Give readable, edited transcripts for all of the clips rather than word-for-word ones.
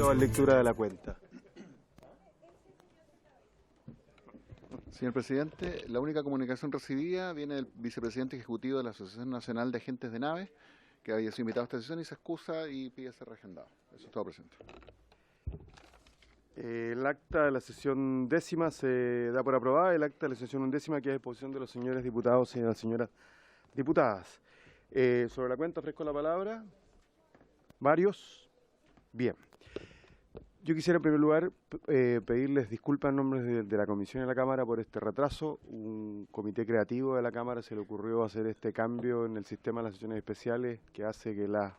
Procedemos a lectura de la cuenta. Señor presidente, la única comunicación recibida viene del vicepresidente ejecutivo de la Asociación Nacional de Agentes de Naves, que había sido invitado a esta sesión y se excusa y pide ser reagendado. Eso es todo, presidente. El acta de la sesión décima se da por aprobada. El acta de la sesión undécima queda a disposición de los señores diputados y de las señoras diputadas. Sobre la cuenta ofrezco la palabra. ¿Varios? Bien. Yo quisiera en primer lugar pedirles disculpas en nombre de la Comisión y la Cámara por este retraso. Un comité creativo de la Cámara se le ocurrió hacer este cambio en el sistema de las sesiones especiales que hace que las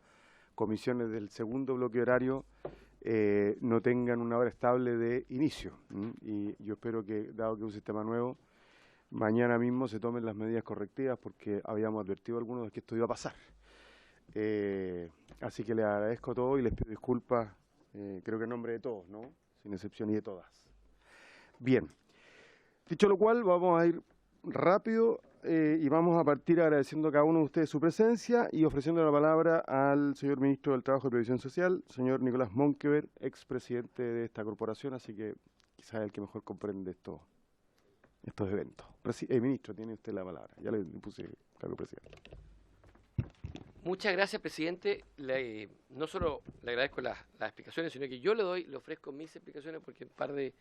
comisiones del segundo bloque horario no tengan una hora estable de inicio. Y yo espero que, dado que es un sistema nuevo, mañana mismo se tomen las medidas correctivas porque habíamos advertido a algunos de que esto iba a pasar. Así que les agradezco a todos y les pido disculpas. Creo que en nombre de todos, ¿no? Sin excepción y de todas. Bien. Dicho lo cual, vamos a ir rápido y vamos a partir agradeciendo a cada uno de ustedes su presencia y ofreciendo la palabra al señor Ministro del Trabajo y Previsión Social, señor Nicolás Monkever, expresidente de esta corporación, así que quizás es el que mejor comprende estos eventos. Ministro, tiene usted la palabra. Ya le puse el cargo presidente. Muchas gracias, presidente. No solo le agradezco las explicaciones, sino que yo le ofrezco mis explicaciones porque en un par de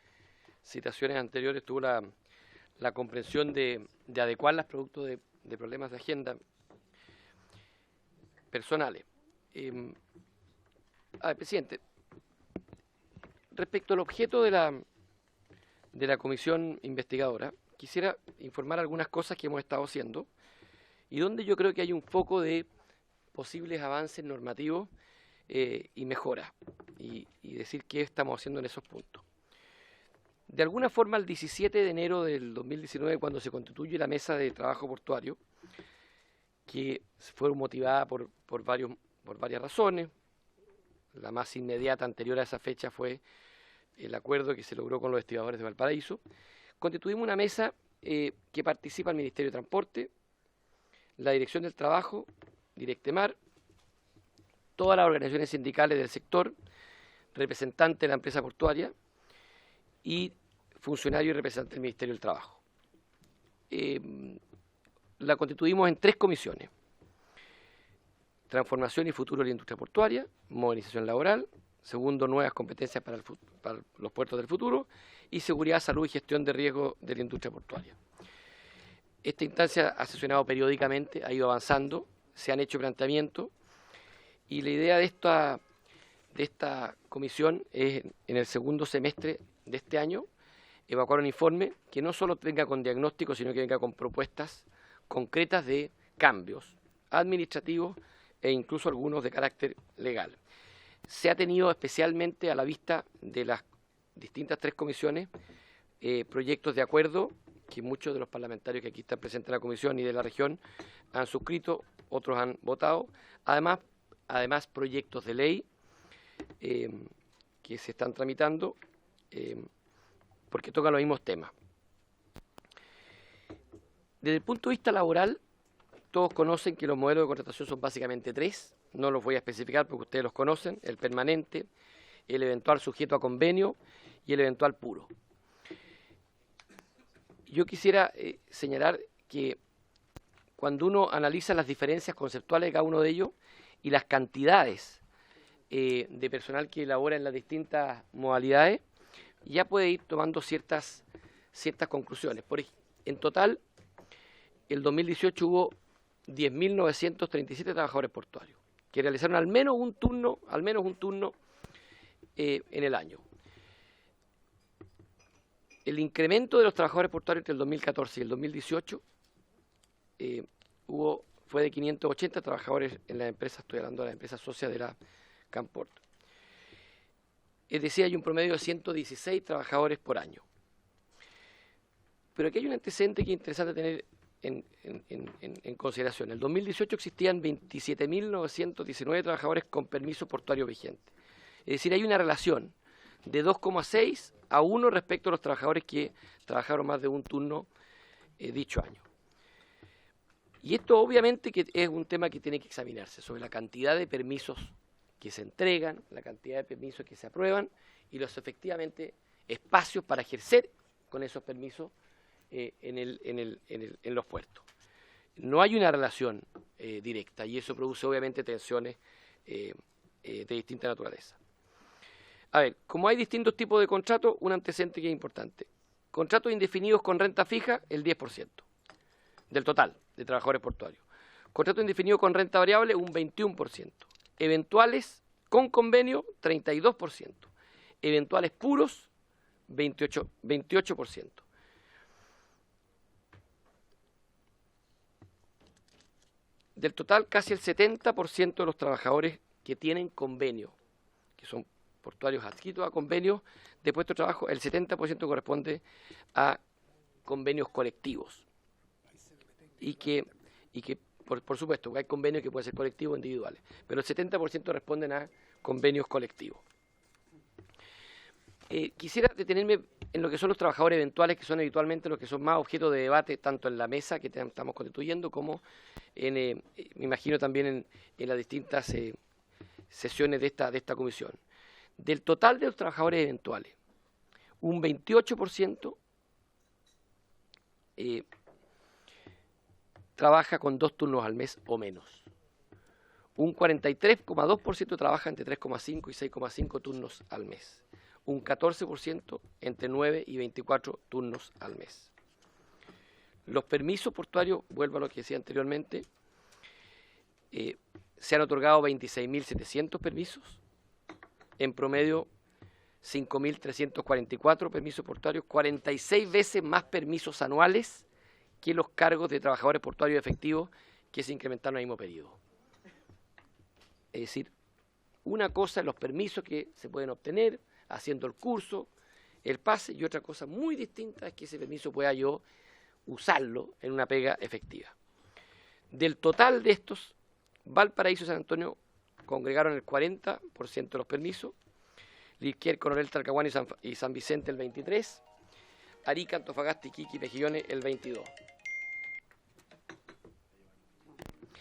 citaciones anteriores tuvo la comprensión de adecuarlas producto de problemas de agenda personales. Presidente, respecto al objeto de la comisión investigadora, quisiera informar algunas cosas que hemos estado haciendo y donde yo creo que hay un foco de posibles avances normativos y mejoras, y decir qué estamos haciendo en esos puntos. De alguna forma, el 17 de enero del 2019, cuando se constituye la mesa de trabajo portuario, que fue motivada por varias razones, la más inmediata anterior a esa fecha fue el acuerdo que se logró con los estibadores de Valparaíso, constituimos una mesa que participa el Ministerio de Transporte, la Dirección del Trabajo, Directemar, todas las organizaciones sindicales del sector, representantes de la empresa portuaria y funcionarios y representantes del Ministerio del Trabajo. La constituimos en 3 comisiones: transformación y futuro de la industria portuaria, modernización laboral, segundo, nuevas competencias para los puertos del futuro, y seguridad, salud y gestión de riesgo de la industria portuaria. Esta instancia ha sesionado periódicamente, ha ido avanzando, se han hecho planteamientos, y la idea de esta comisión es, en el segundo semestre de este año, evacuar un informe que no solo venga con diagnóstico, sino que venga con propuestas concretas de cambios administrativos e incluso algunos de carácter legal. Se ha tenido especialmente a la vista de las distintas 3 comisiones proyectos de acuerdo que muchos de los parlamentarios que aquí están presentes en la comisión y de la región han suscrito, otros han votado, además proyectos de ley que se están tramitando porque tocan los mismos temas. Desde el punto de vista laboral, todos conocen que los modelos de contratación son básicamente 3, no los voy a especificar porque ustedes los conocen: el permanente, el eventual sujeto a convenio y el eventual puro. Yo quisiera señalar que cuando uno analiza las diferencias conceptuales de cada uno de ellos y las cantidades de personal que elabora en las distintas modalidades, ya puede ir tomando ciertas conclusiones. En total, el 2018 hubo 10.937 trabajadores portuarios que realizaron al menos un turno en el año. El incremento de los trabajadores portuarios entre el 2014 y el 2018 fue de 580 trabajadores en las empresas, estoy hablando de las empresas socias de la Camport. Es decir, hay un promedio de 116 trabajadores por año. Pero aquí hay un antecedente que es interesante tener en consideración. En el 2018 existían 27.919 trabajadores con permiso portuario vigente. Es decir, hay una relación de 2,6 a 1 respecto a los trabajadores que trabajaron más de un turno dicho año. Y esto obviamente que es un tema que tiene que examinarse sobre la cantidad de permisos que se entregan, la cantidad de permisos que se aprueban y los efectivamente espacios para ejercer con esos permisos en los puertos. No hay una relación directa y eso produce obviamente tensiones de distinta naturaleza. A ver, como hay distintos tipos de contratos, un antecedente que es importante. Contratos indefinidos con renta fija, el 10% del total de trabajadores portuarios. Contratos indefinidos con renta variable, un 21%. Eventuales con convenio, 32%. Eventuales puros, 28%. Del total, casi el 70% de los trabajadores que tienen convenio, que son portuarios adscritos a convenios de puesto de trabajo, el 70% corresponde a convenios colectivos. Y que por supuesto, hay convenios que pueden ser colectivos o individuales, pero el 70% responden a convenios colectivos. Quisiera detenerme en lo que son los trabajadores eventuales, que son habitualmente los que son más objeto de debate, tanto en la mesa que estamos constituyendo, como me imagino también en las distintas sesiones de esta comisión. Del total de los trabajadores eventuales, un 28% trabaja con 2 turnos al mes o menos. Un 43,2% trabaja entre 3,5 y 6,5 turnos al mes. Un 14% entre 9 y 24 turnos al mes. Los permisos portuarios, vuelvo a lo que decía anteriormente, se han otorgado 26.700 permisos, en promedio 5.344 permisos portuarios, 46 veces más permisos anuales que los cargos de trabajadores portuarios efectivos que se incrementaron en el mismo periodo. Es decir, una cosa es los permisos que se pueden obtener haciendo el curso, el pase, y otra cosa muy distinta es que ese permiso pueda yo usarlo en una pega efectiva. Del total de estos, Valparaíso y San Antonio congregaron el 40% de los permisos, Liquier, Coronel, Talcahuano y San Vicente el 23%, Arica, Antofagasta, Iquique y Mejillones el 22%.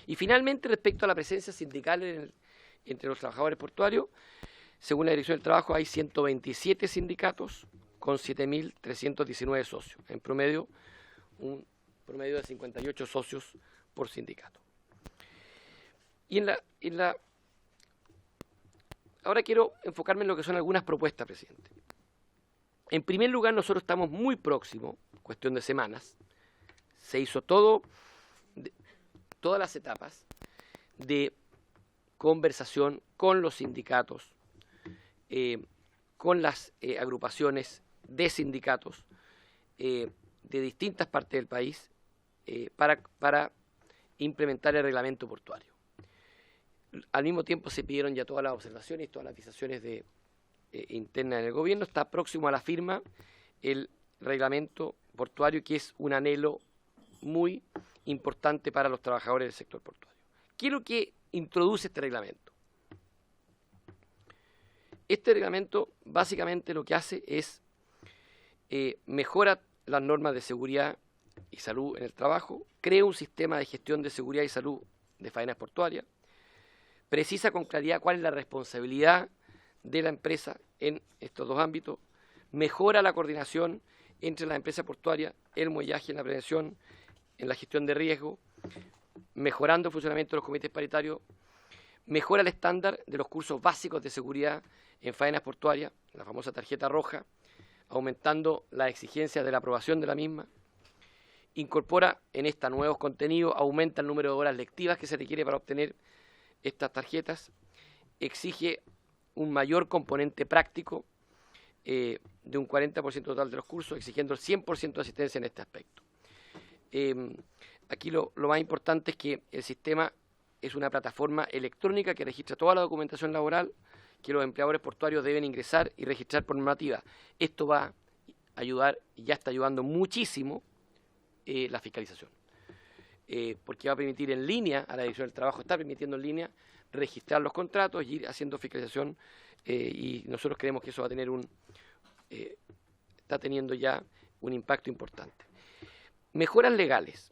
Y finalmente, respecto a la presencia sindical entre los trabajadores portuarios, según la Dirección del Trabajo, hay 127 sindicatos con 7.319 socios. En promedio, un promedio de 58 socios por sindicato. Y ahora quiero enfocarme en lo que son algunas propuestas, presidente. En primer lugar, nosotros estamos muy próximos, cuestión de semanas, se hizo todas las etapas de conversación con los sindicatos, con las agrupaciones de sindicatos de distintas partes del país para implementar el reglamento portuario. Al mismo tiempo se pidieron ya todas las observaciones, todas las decisiones internas en el gobierno. Está próximo a la firma el reglamento portuario, que es un anhelo muy importante para los trabajadores del sector portuario. ¿Qué es lo que introduce este reglamento? Este reglamento básicamente lo que hace es mejora las normas de seguridad y salud en el trabajo, crea un sistema de gestión de seguridad y salud de faenas portuarias, precisa con claridad cuál es la responsabilidad de la empresa en estos dos ámbitos, mejora la coordinación entre las empresas portuarias, el muellaje en la prevención, en la gestión de riesgo, mejorando el funcionamiento de los comités paritarios, mejora el estándar de los cursos básicos de seguridad en faenas portuarias, la famosa tarjeta roja, aumentando las exigencias de la aprobación de la misma, incorpora en esta nuevos contenidos, aumenta el número de horas lectivas que se requiere para obtener estas tarjetas, exige un mayor componente práctico de un 40% total de los cursos, exigiendo el 100% de asistencia en este aspecto. Aquí lo más importante es que el sistema es una plataforma electrónica que registra toda la documentación laboral que los empleadores portuarios deben ingresar y registrar por normativa. Esto va a ayudar, y ya está ayudando muchísimo, la fiscalización. Porque va a permitir en línea, a la Dirección del Trabajo está permitiendo en línea, registrar los contratos y ir haciendo fiscalización, y nosotros creemos que eso va a tener está teniendo ya un impacto importante. Mejoras legales.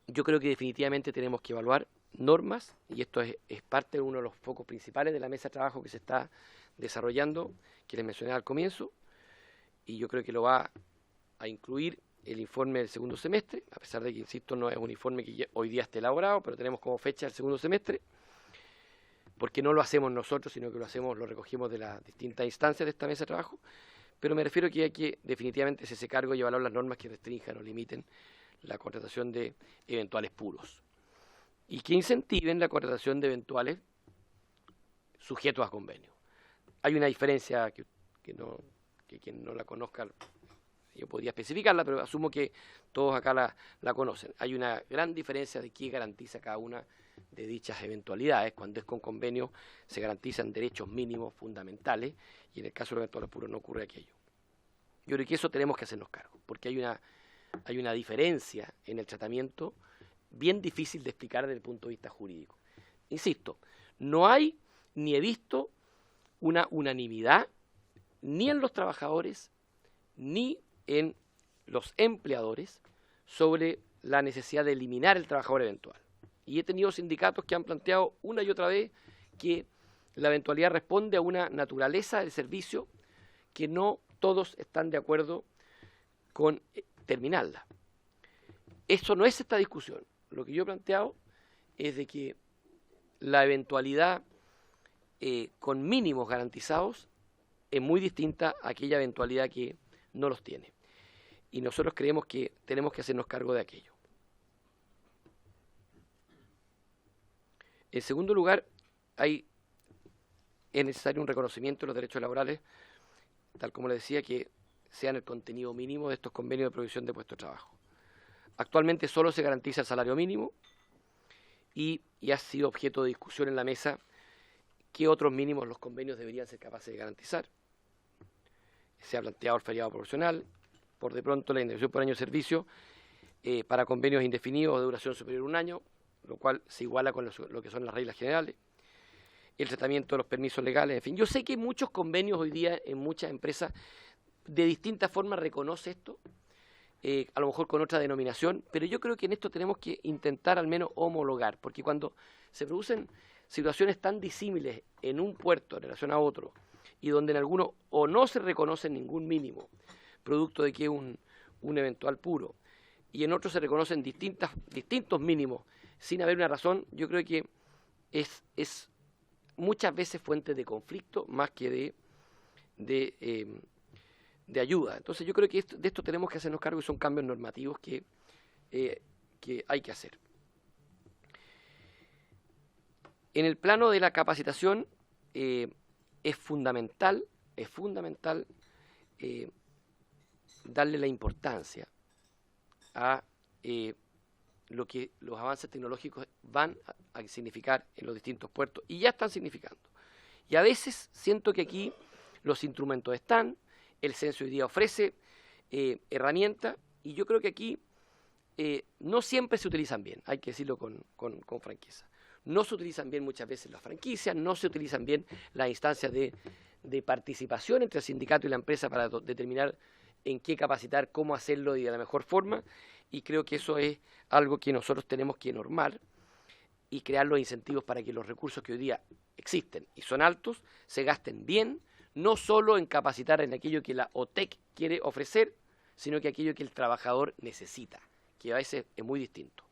Yo creo que definitivamente tenemos que evaluar normas, y esto es parte de uno de los focos principales de la mesa de trabajo que se está desarrollando, que les mencioné al comienzo, y yo creo que lo va a incluir el informe del segundo semestre, a pesar de que, insisto, no es un informe que hoy día esté elaborado, pero tenemos como fecha el segundo semestre, porque no lo hacemos nosotros, sino que lo recogimos de las distintas instancias de esta mesa de trabajo, pero me refiero a que hay que definitivamente ese cargo y evaluar las normas que restrinjan o limiten la contratación de eventuales puros y que incentiven la contratación de eventuales sujetos a convenio. Hay una diferencia que quien no la conozca, yo podría especificarla, pero asumo que todos acá la conocen. Hay una gran diferencia de qué garantiza cada una de dichas eventualidades. Cuando es con convenio se garantizan derechos mínimos fundamentales y en el caso de los eventuales puros no ocurre aquello. Yo creo que eso tenemos que hacernos cargo, porque hay una diferencia en el tratamiento bien difícil de explicar desde el punto de vista jurídico. Insisto, no hay ni he visto una unanimidad ni en los trabajadores ni en los empleadores sobre la necesidad de eliminar el trabajador eventual. Y he tenido sindicatos que han planteado una y otra vez que la eventualidad responde a una naturaleza del servicio que no todos están de acuerdo con terminarla. Eso no es esta discusión. Lo que yo he planteado es de que la eventualidad con mínimos garantizados es muy distinta a aquella eventualidad que no los tiene. Y nosotros creemos que tenemos que hacernos cargo de aquello. En segundo lugar, es necesario un reconocimiento de los derechos laborales, tal como le decía, que sean el contenido mínimo de estos convenios de provisión de puestos de trabajo. Actualmente solo se garantiza el salario mínimo y ha sido objeto de discusión en la mesa qué otros mínimos los convenios deberían ser capaces de garantizar. Se ha planteado el feriado proporcional, por de pronto la indemnización por año de servicio para convenios indefinidos o de duración superior a un año, lo cual se iguala con lo que son las reglas generales, el tratamiento de los permisos legales, en fin. Yo sé que muchos convenios hoy día en muchas empresas de distintas formas reconoce esto, a lo mejor con otra denominación, pero yo creo que en esto tenemos que intentar al menos homologar, porque cuando se producen situaciones tan disímiles en un puerto en relación a otro, y donde en algunos o no se reconoce ningún mínimo, producto de que es un eventual puro, y en otros se reconocen distintos mínimos sin haber una razón, yo creo que es muchas veces fuente de conflicto más que de ayuda. Entonces yo creo que de esto tenemos que hacernos cargo y son cambios normativos que hay que hacer. En el plano de la capacitación es fundamental darle la importancia a lo que los avances tecnológicos van a significar en los distintos puertos y ya están significando. Y a veces siento que aquí los instrumentos están, el censo hoy día ofrece herramientas y yo creo que aquí no siempre se utilizan bien, hay que decirlo con franqueza. No se utilizan bien muchas veces las franquicias, no se utilizan bien las instancias de participación entre el sindicato y la empresa para determinar en qué capacitar, cómo hacerlo y de la mejor forma, y creo que eso es algo que nosotros tenemos que normar y crear los incentivos para que los recursos que hoy día existen y son altos se gasten bien, no solo en capacitar en aquello que la OTEC quiere ofrecer, sino que aquello que el trabajador necesita, que a veces es muy distinto.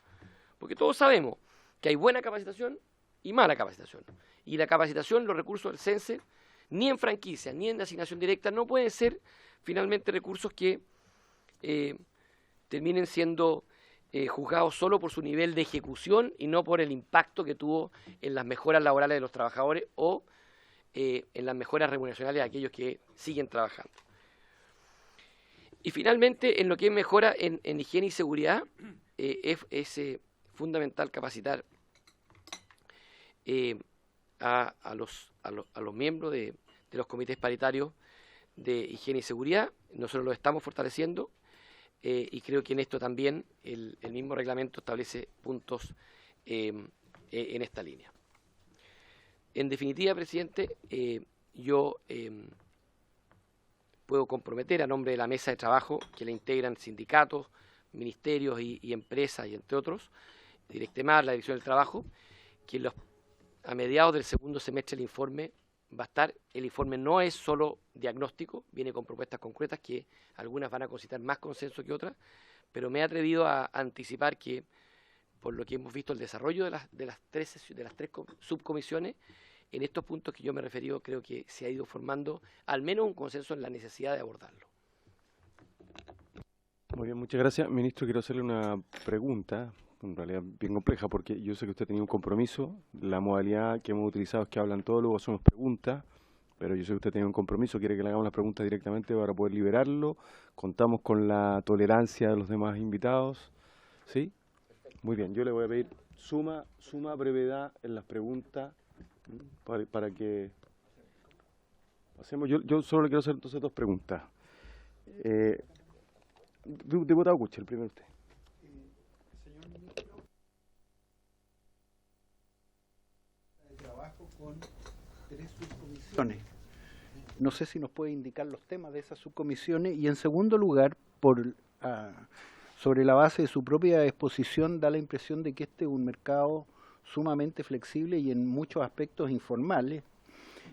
Porque todos sabemos que hay buena capacitación y mala capacitación. Y la capacitación, los recursos del CENSE, ni en franquicia, ni en asignación directa, no pueden ser finalmente recursos que terminen siendo juzgados solo por su nivel de ejecución y no por el impacto que tuvo en las mejoras laborales de los trabajadores o en las mejoras remuneracionales de aquellos que siguen trabajando. Y finalmente, en lo que es mejora en higiene y seguridad, es fundamental capacitar a los miembros de los comités paritarios de higiene y seguridad. Nosotros lo estamos fortaleciendo y creo que en esto también el mismo reglamento establece puntos en esta línea. En definitiva, presidente, yo puedo comprometer a nombre de la mesa de trabajo que la integran sindicatos, ministerios y empresas y entre otros, Directemar, la Dirección del Trabajo, que a mediados del segundo semestre el informe va a estar. El informe no es solo diagnóstico, viene con propuestas concretas que algunas van a concitar más consenso que otras, pero me he atrevido a anticipar que, por lo que hemos visto el desarrollo de las tres subcomisiones, en estos puntos que yo me he referido, creo que se ha ido formando al menos un consenso en la necesidad de abordarlo. Muy bien, muchas gracias. Ministro, quiero hacerle una pregunta, en realidad bien compleja, porque yo sé que usted tenía un compromiso. La modalidad que hemos utilizado es que hablan todos, luego hacemos preguntas, pero yo sé que usted tenía un compromiso, quiere que le hagamos las preguntas directamente para poder liberarlo. Contamos con la tolerancia de los demás invitados. ¿Sí? Muy bien, yo le voy a pedir suma brevedad en las preguntas para que hacemos. Yo solo le quiero hacer entonces dos preguntas. Diputado Kuchel, primero usted. Señor ministro, de trabajo con 3 subcomisiones. No sé si nos puede indicar los temas de esas subcomisiones y, en segundo lugar, sobre la base de su propia exposición, da la impresión de que este es un mercado sumamente flexible y en muchos aspectos informales,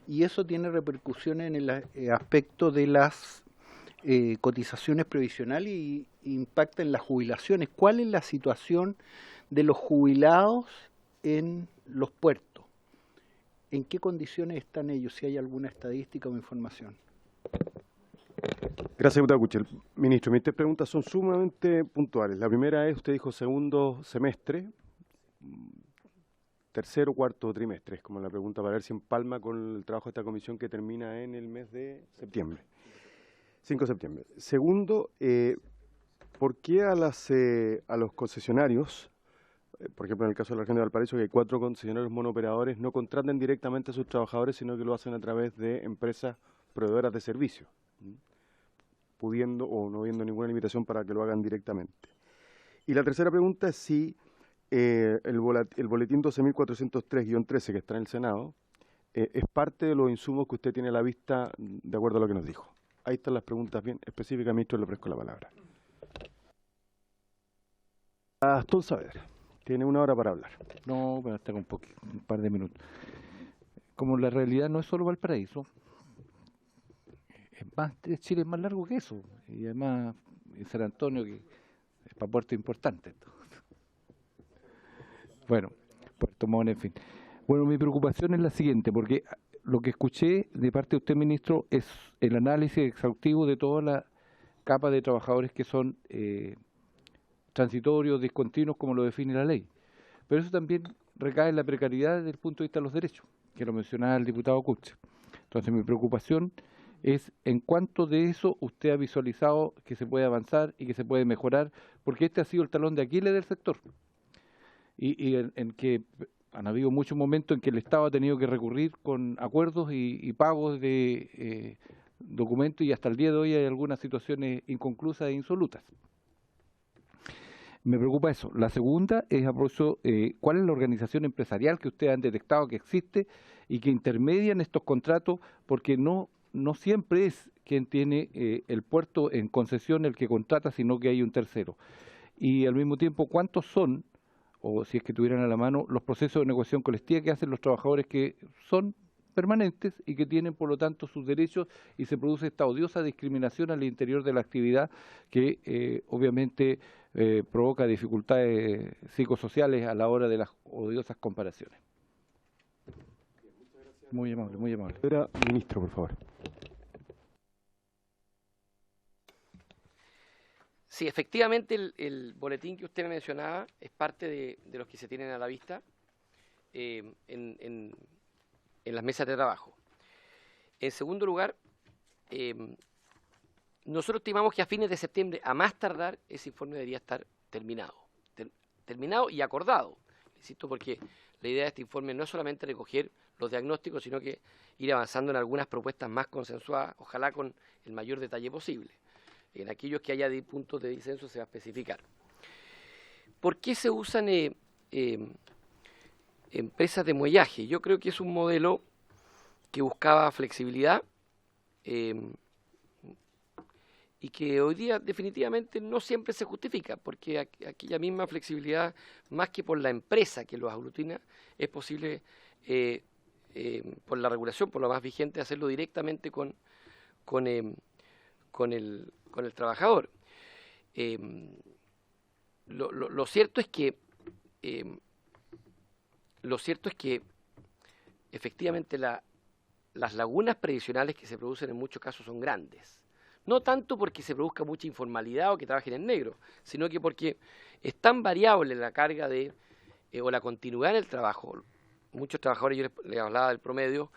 y eso tiene repercusiones en el aspecto de las cotizaciones previsionales y impacta en las jubilaciones. ¿Cuál es la situación de los jubilados en los puertos? ¿En qué condiciones están ellos? Si hay alguna estadística o información. Gracias, diputado Kuchel. Ministro, mis tres preguntas son sumamente puntuales. La primera es, usted dijo segundo semestre, tercero o cuarto trimestre, es como la pregunta para ver si empalma con el trabajo de esta comisión que termina en el mes de septiembre. 5 de septiembre. Segundo, ¿por qué a los concesionarios, por ejemplo en el caso de la región de Valparaíso, que hay 4 concesionarios monooperadores, no contratan directamente a sus trabajadores, sino que lo hacen a través de empresas proveedoras de servicios, pudiendo o no viendo ninguna limitación para que lo hagan directamente? Y la tercera pregunta es si el boletín 12.403-13 que está en el Senado es parte de los insumos que usted tiene a la vista de acuerdo a lo que nos dijo. Ahí están las preguntas bien específicas, ministro, le ofrezco la palabra. Gastón Saavedra, tiene 1 hora para hablar. No, pero hasta con un par de minutos. Como la realidad no es solo Valparaíso, Chile es más largo que eso, y además en San Antonio, que es para puerto importante. Bueno, Puerto Montt, en fin. Bueno, mi preocupación es la siguiente, porque lo que escuché de parte de usted, ministro, es el análisis exhaustivo de toda la capa de trabajadores que son transitorios, discontinuos, como lo define la ley. Pero eso también recae en la precariedad desde el punto de vista de los derechos, que lo mencionaba el diputado Kuchel. Entonces, mi preocupación es en cuánto de eso usted ha visualizado que se puede avanzar y que se puede mejorar, porque este ha sido el talón de Aquiles del sector. Y en que han habido muchos momentos en que el Estado ha tenido que recurrir con acuerdos y pagos de documentos, y hasta el día de hoy hay algunas situaciones inconclusas e insolutas. Me preocupa eso. La segunda es, ¿cuál es la organización empresarial que ustedes han detectado que existe y que intermedia en estos contratos? Porque no siempre es quien tiene el puerto en concesión el que contrata, sino que hay un tercero. Y al mismo tiempo, ¿cuántos son, o si es que tuvieran a la mano, los procesos de negociación colectiva que hacen los trabajadores que son permanentes y que tienen, por lo tanto, sus derechos, y se produce esta odiosa discriminación al interior de la actividad que obviamente provoca dificultades psicosociales a la hora de las odiosas comparaciones? Muy amable, muy amable. Ministro, por favor. Sí, efectivamente el boletín que usted me mencionaba es parte de los que se tienen a la vista en las mesas de trabajo. En segundo lugar, nosotros estimamos que a fines de septiembre, a más tardar, ese informe debería estar terminado. Terminado y acordado. Insisto, porque la idea de este informe no es solamente recoger los diagnósticos, sino que ir avanzando en algunas propuestas más consensuadas, ojalá con el mayor detalle posible. En aquellos que haya puntos de disenso se va a especificar. ¿Por qué se usan empresas de muellaje? Yo creo que es un modelo que buscaba flexibilidad y y que hoy día definitivamente no siempre se justifica, porque aquella misma flexibilidad, más que por la empresa que los aglutina, es posible por la regulación, por lo más vigente, hacerlo directamente con el trabajador. Lo cierto es que efectivamente las lagunas previsionales que se producen en muchos casos son grandes. No tanto porque se produzca mucha informalidad o que trabajen en negro, sino que porque es tan variable la carga o la continuidad en el trabajo. Muchos trabajadores, yo les hablaba del promedio,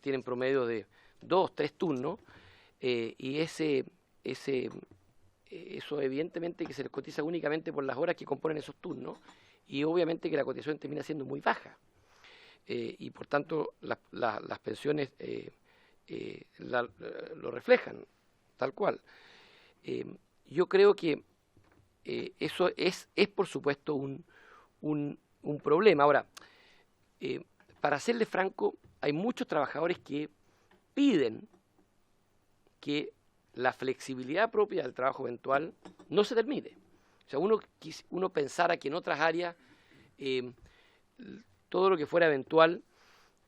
tienen promedio de 2, 3 turnos, y eso evidentemente que se les cotiza únicamente por las horas que componen esos turnos, y obviamente que la cotización termina siendo muy baja. Y por tanto las pensiones lo reflejan, tal cual. Yo creo que eso es por supuesto un problema. Ahora, para serle franco, hay muchos trabajadores que piden que la flexibilidad propia del trabajo eventual no se termine. O sea, uno pensara que en otras áreas todo lo que fuera eventual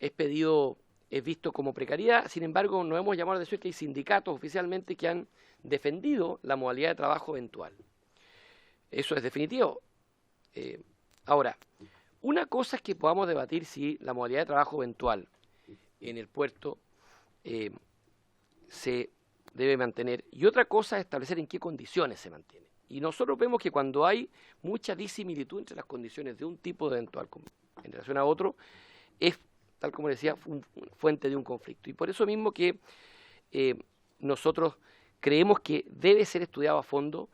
es visto como precariedad. Sin embargo, nos hemos llamado la atención que hay sindicatos oficialmente que han defendido la modalidad de trabajo eventual. Eso es definitivo. Ahora, una cosa es que podamos debatir si la modalidad de trabajo eventual en el puerto se debe mantener, y otra cosa es establecer en qué condiciones se mantiene. Y nosotros vemos que cuando hay mucha disimilitud entre las condiciones de un tipo de eventual en relación a otro, es, tal como decía, fuente de un conflicto. Y por eso mismo que nosotros creemos que debe ser estudiado a fondo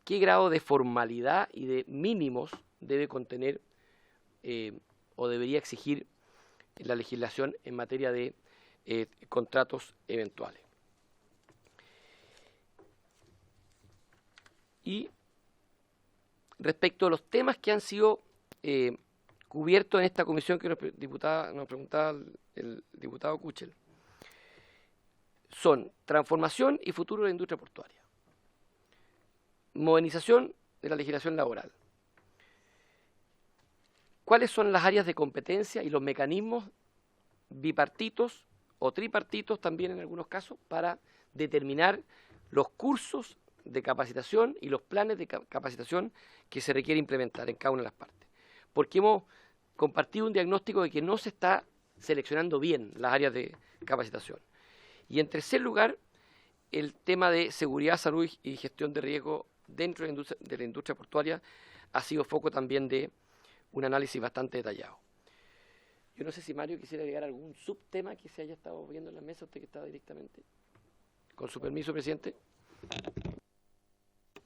qué grado de formalidad y de mínimos debe contener o debería exigir la legislación en materia de contratos eventuales. Y respecto a los temas que han sido cubiertos en esta comisión que nos preguntaba el diputado Kuchel, son transformación y futuro de la industria portuaria, modernización de la legislación laboral, cuáles son las áreas de competencia y los mecanismos bipartitos o tripartitos también en algunos casos para determinar los cursos de capacitación y los planes de capacitación que se requiere implementar en cada una de las partes. Porque hemos compartido un diagnóstico de que no se está seleccionando bien las áreas de capacitación. Y en tercer lugar, el tema de seguridad, salud y gestión de riesgo dentro de la industria portuaria ha sido foco también de un análisis bastante detallado. Yo no sé si Mario quisiera agregar algún subtema que se haya estado viendo en la mesa, usted que estaba directamente. Con su permiso, presidente.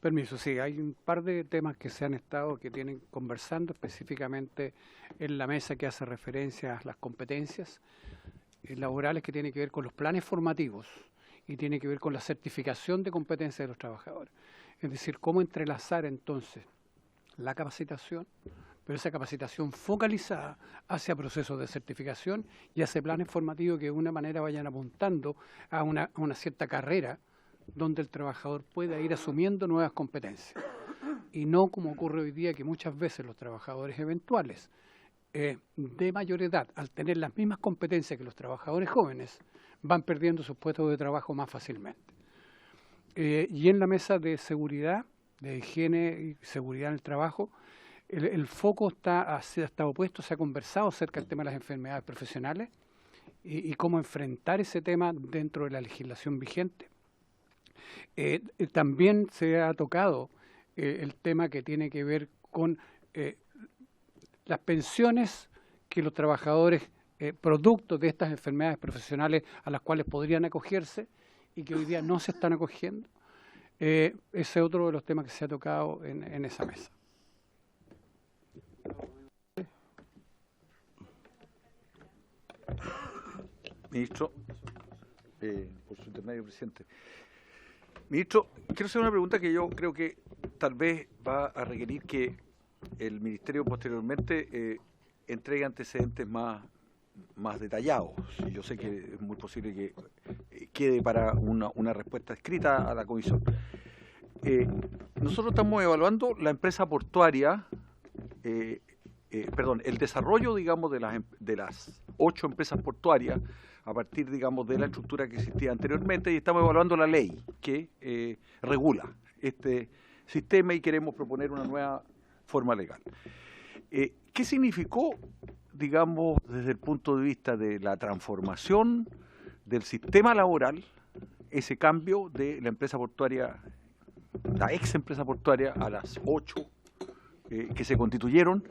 Permiso, sí, hay un par de temas que se han estado, que tienen conversando específicamente en la mesa que hace referencia a las competencias laborales que tienen que ver con los planes formativos y tiene que ver con la certificación de competencias de los trabajadores. Es decir, cómo entrelazar entonces la capacitación, pero esa capacitación focalizada hacia procesos de certificación y hacia planes formativos que de alguna manera vayan apuntando a una cierta carrera donde el trabajador pueda ir asumiendo nuevas competencias. Y no como ocurre hoy día, que muchas veces los trabajadores eventuales de mayor edad, al tener las mismas competencias que los trabajadores jóvenes, van perdiendo sus puestos de trabajo más fácilmente. Y en la mesa de seguridad, de higiene y seguridad en el trabajo, el foco está opuesto, se ha conversado acerca del tema de las enfermedades profesionales y cómo enfrentar ese tema dentro de la legislación vigente. También se ha tocado el tema que tiene que ver con las pensiones que los trabajadores, producto de estas enfermedades profesionales a las cuales podrían acogerse y que hoy día no se están acogiendo. Ese es otro de los temas que se ha tocado en esa mesa. Ministro, por su intermedio, presidente. Ministro, quiero hacer una pregunta que yo creo que tal vez va a requerir que el Ministerio posteriormente entregue antecedentes más detallados. Yo sé que es muy posible que quede para una respuesta escrita a la comisión. Nosotros estamos evaluando la empresa portuaria, el desarrollo, digamos, de las 8 empresas portuarias a partir, digamos, de la estructura que existía anteriormente, y estamos evaluando la ley que regula este sistema y queremos proponer una nueva forma legal. ¿Qué significó, digamos, desde el punto de vista de la transformación del sistema laboral, ese cambio de la empresa portuaria, la ex empresa portuaria, a las 8 que se constituyeron?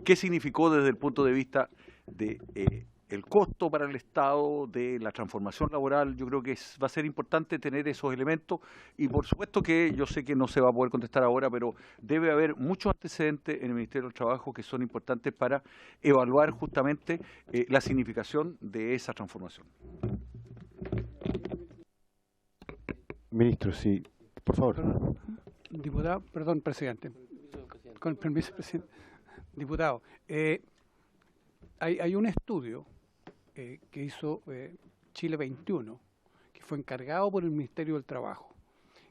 ¿Qué significó desde el punto de vista de el costo para el Estado, de la transformación laboral? Yo creo que va a ser importante tener esos elementos, y por supuesto que yo sé que no se va a poder contestar ahora, pero debe haber muchos antecedentes en el Ministerio del Trabajo que son importantes para evaluar justamente la significación de esa transformación. Ministro, sí, por favor. Diputado, perdón, presidente. Con el permiso, presidente. Diputado, hay un estudio que hizo Chile 21, que fue encargado por el Ministerio del Trabajo,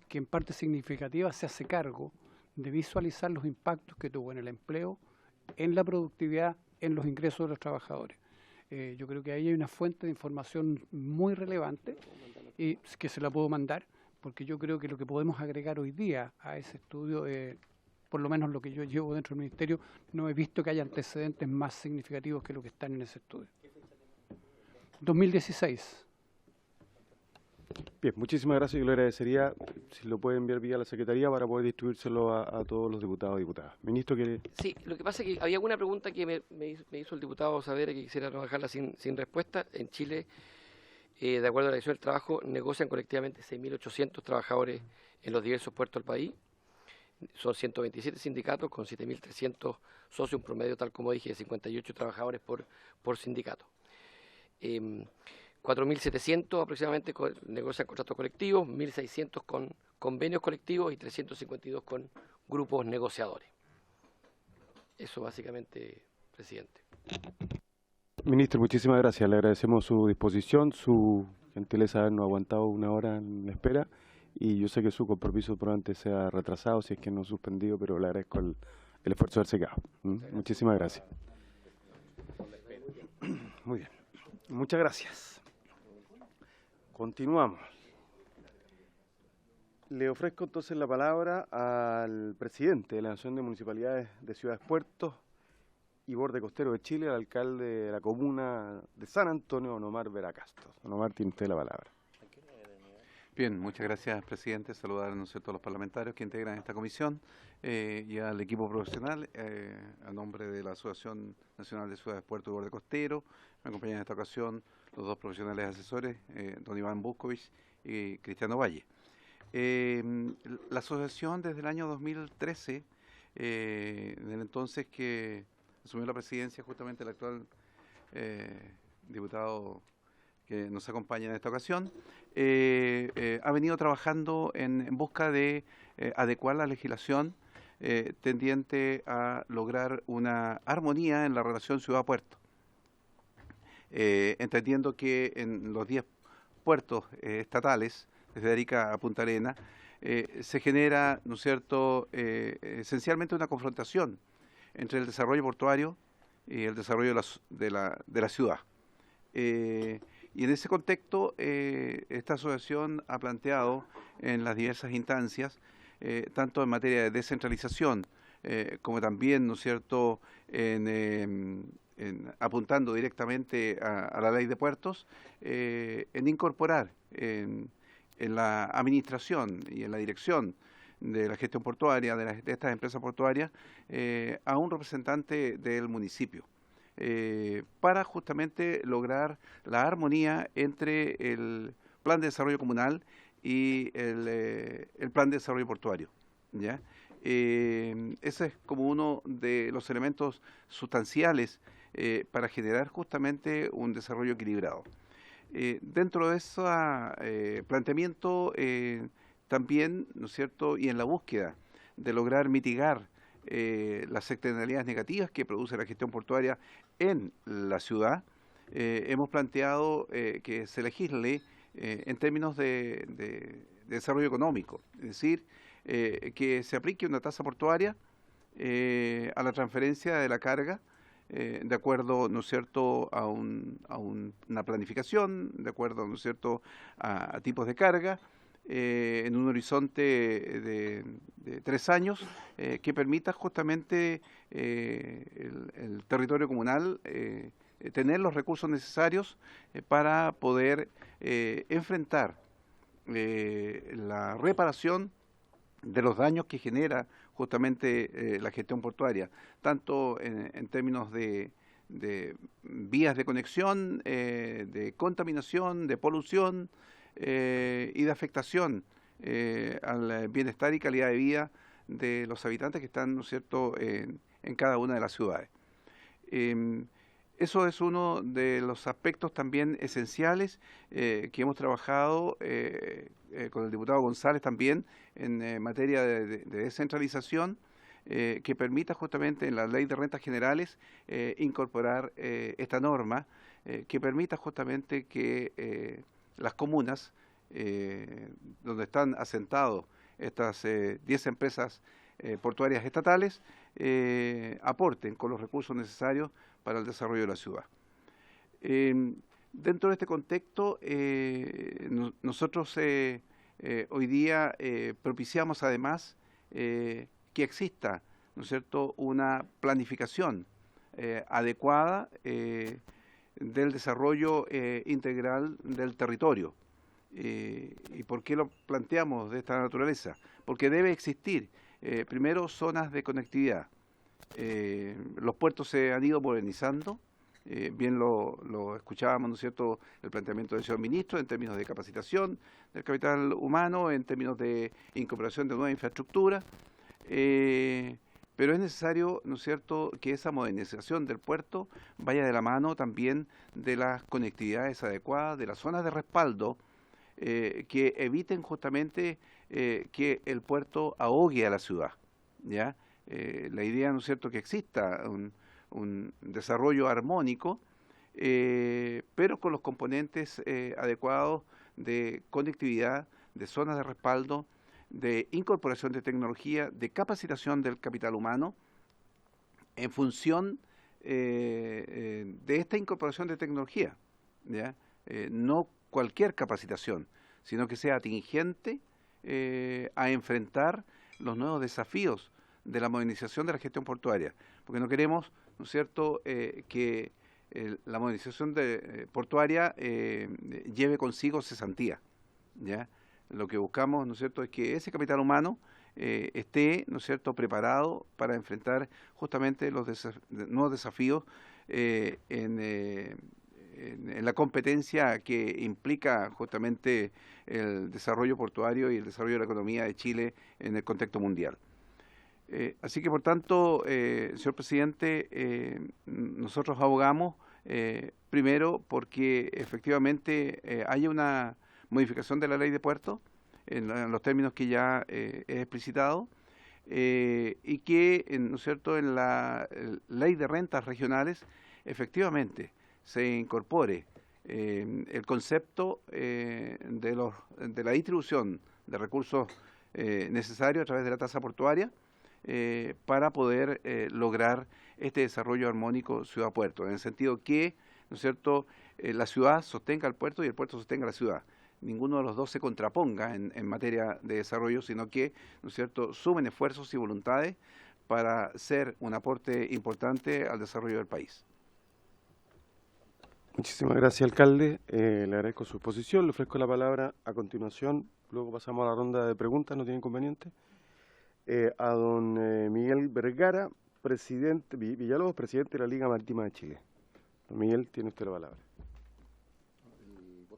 que en parte significativa se hace cargo de visualizar los impactos que tuvo en el empleo, en la productividad, en los ingresos de los trabajadores. Yo creo que ahí hay una fuente de información muy relevante y que se la puedo mandar, porque yo creo que lo que podemos agregar hoy día a ese estudio, por lo menos lo que yo llevo dentro del Ministerio, no he visto que haya antecedentes más significativos que lo que están en ese estudio. 2016. Bien, muchísimas gracias. Yo le agradecería si lo puede enviar vía la Secretaría para poder distribuírselo a todos los diputados y diputadas. Ministro, ¿quiere? Sí, lo que pasa es que había alguna pregunta que me hizo el diputado Saavedra, que quisiera no dejarla sin respuesta. En Chile, de acuerdo a la Dirección del Trabajo, negocian colectivamente 6.800 trabajadores en los diversos puertos del país. Son 127 sindicatos con 7.300 socios, un promedio, tal como dije, de 58 trabajadores por sindicato. 4.700 aproximadamente negocian contratos colectivos, 1.600 con convenios colectivos y 352 con grupos negociadores. Eso básicamente, presidente. Ministro, muchísimas gracias. Le agradecemos su disposición, su gentileza de habernos aguantado una hora en la espera, y yo sé que su compromiso probablemente sea retrasado, si es que no suspendido, pero le agradezco el esfuerzo de haberse quedado. Muchísimas gracias. Muy bien. Muchas gracias. Continuamos. Le ofrezco entonces la palabra al presidente de la Asociación de Municipalidades de Ciudades, Puertos y Borde Costero de Chile, al alcalde de la comuna de San Antonio, don Omar Veracastos. Don Omar, tiene usted la palabra. Bien, muchas gracias, presidente. Saludar a todos los parlamentarios que integran esta comisión y al equipo profesional, a nombre de la Asociación Nacional de Ciudades, Puertos y Borde Costero. Me acompañan en esta ocasión los dos profesionales asesores, don Iván Buscovich y Cristiano Valle. La asociación desde el año 2013, en el entonces que asumió la presidencia justamente el actual diputado que nos acompaña en esta ocasión, ha venido trabajando en busca de adecuar la legislación tendiente a lograr una armonía en la relación ciudad-puerto, entendiendo que en los 10 puertos estatales, desde Arica a Punta Arenas, se genera, ¿no es cierto?, esencialmente una confrontación entre el desarrollo portuario y el desarrollo de la ciudad. Y en ese contexto, esta asociación ha planteado en las diversas instancias, tanto en materia de descentralización, como también, ¿no es cierto?, apuntando directamente a la ley de puertos, en incorporar en la administración y en la dirección de la gestión portuaria, de estas empresas portuarias, a un representante del municipio, para justamente lograr la armonía entre el plan de desarrollo comunal y el plan de desarrollo portuario, ¿ya? Ese es como uno de los elementos sustanciales para generar justamente un desarrollo equilibrado. Dentro de ese planteamiento también, ¿no es cierto?, y en la búsqueda de lograr mitigar las externalidades negativas que produce la gestión portuaria en la ciudad, hemos planteado que se legisle en términos de desarrollo económico, es decir, que se aplique una tasa portuaria a la transferencia de la carga de acuerdo, ¿no es cierto?, a una planificación, de acuerdo, ¿no es cierto?, a tipos de carga, en un horizonte de 3 años, que permita justamente el territorio comunal tener los recursos necesarios para poder enfrentar la reparación de los daños que genera justamente la gestión portuaria, tanto en términos de vías de conexión, de contaminación, de polución y de afectación al bienestar y calidad de vida de los habitantes que están, ¿no es cierto?, en cada una de las ciudades. Eso es uno de los aspectos también esenciales que hemos trabajado con el diputado González también en materia de descentralización, que permita justamente en la Ley de Rentas Generales incorporar esta norma, que permita justamente que las comunas donde están asentados estas 10 empresas portuarias estatales aporten con los recursos necesarios para el desarrollo de la ciudad. Dentro de este contexto, nosotros hoy día propiciamos además que exista, ¿no es cierto?, una planificación adecuada del desarrollo integral del territorio. ¿Y por qué lo planteamos de esta naturaleza? Porque debe existir, primero, zonas de conectividad. Los puertos se han ido modernizando, bien lo escuchábamos, ¿no es cierto?, el planteamiento del señor ministro en términos de capacitación del capital humano, en términos de incorporación de nueva infraestructura, pero es necesario, ¿no es cierto?, que esa modernización del puerto vaya de la mano también de las conectividades adecuadas, de las zonas de respaldo, que eviten justamente que el puerto ahogue a la ciudad, ¿ya? La idea, ¿no es cierto?, que exista un desarrollo armónico, pero con los componentes adecuados de conectividad, de zonas de respaldo, de incorporación de tecnología, de capacitación del capital humano, en función de esta incorporación de tecnología, ¿ya? No cualquier capacitación, sino que sea atingente a enfrentar los nuevos desafíos de la modernización de la gestión portuaria, porque no queremos, ¿no es cierto?, que la modernización portuaria lleve consigo cesantía, ¿ya? Lo que buscamos, ¿no es cierto?, es que ese capital humano esté, ¿no es cierto?, preparado para enfrentar justamente los nuevos desafíos en la competencia que implica justamente el desarrollo portuario y el desarrollo de la economía de Chile en el contexto mundial. Así que, por tanto, señor presidente, nosotros abogamos primero porque efectivamente haya una modificación de la ley de puertos en los términos que ya he explicitado, y que, ¿no es cierto?, en la ley de rentas regionales efectivamente se incorpore el concepto de la distribución de recursos necesarios a través de la tasa portuaria para poder lograr este desarrollo armónico ciudad-puerto, en el sentido que, ¿no es cierto?, la ciudad sostenga el puerto y el puerto sostenga la ciudad. Ninguno de los dos se contraponga en materia de desarrollo, sino que, ¿no es cierto?, sumen esfuerzos y voluntades para ser un aporte importante al desarrollo del país. Muchísimas gracias, alcalde. Le agradezco su exposición. Le ofrezco la palabra a continuación. Luego pasamos a la ronda de preguntas, no tiene inconveniente. A don Miguel Vergara, presidente, Villalobos, presidente de la Liga Marítima de Chile. Don Miguel, tiene usted la palabra.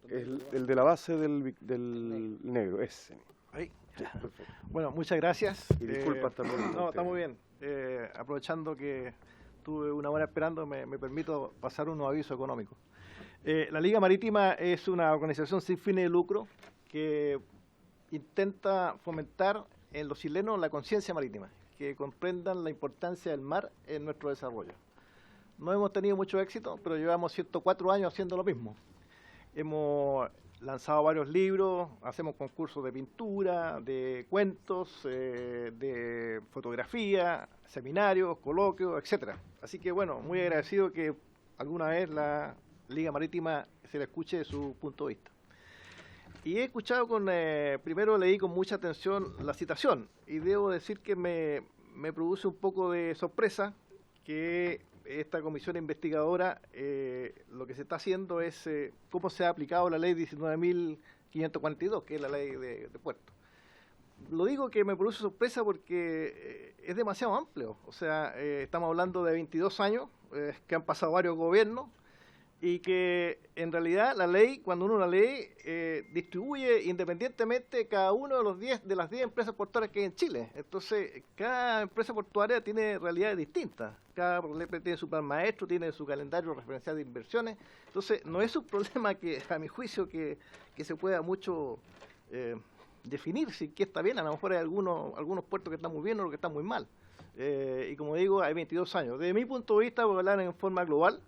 El de la base del negro, ese. Ahí. Sí, perfecto. Bueno, muchas gracias. Y disculpas también. No, está muy bien. Aprovechando que tuve una hora esperando, me permito pasar unos avisos económicos. La Liga Marítima es una organización sin fines de lucro que intenta fomentar en los chilenos la conciencia marítima, que comprendan la importancia del mar en nuestro desarrollo. No hemos tenido mucho éxito, pero llevamos 104 años haciendo lo mismo. Hemos lanzado varios libros, hacemos concursos de pintura, de cuentos, de fotografía, seminarios, coloquios, etcétera. Así que bueno, muy agradecido que alguna vez la Liga Marítima se le escuche su punto de vista. Y he escuchado primero leí con mucha atención la citación, y debo decir que me produce un poco de sorpresa que esta comisión investigadora lo que se está haciendo es cómo se ha aplicado la ley 19.542, que es la ley de puertos. Lo digo que me produce sorpresa porque es demasiado amplio. O sea, estamos hablando de 22 años, que han pasado varios gobiernos, y que en realidad la ley, cuando uno la lee, distribuye independientemente cada uno de las 10 empresas portuarias que hay en Chile. Entonces, cada empresa portuaria tiene realidades distintas. Cada problema tiene su plan maestro, tiene su calendario referencial de inversiones. Entonces, no es un problema que, a mi juicio, que se pueda mucho definir si qué está bien. A lo mejor hay algunos puertos que están muy bien o otros que están muy mal. Y como digo, hay 22 años. Desde mi punto de vista, voy a hablar en forma global.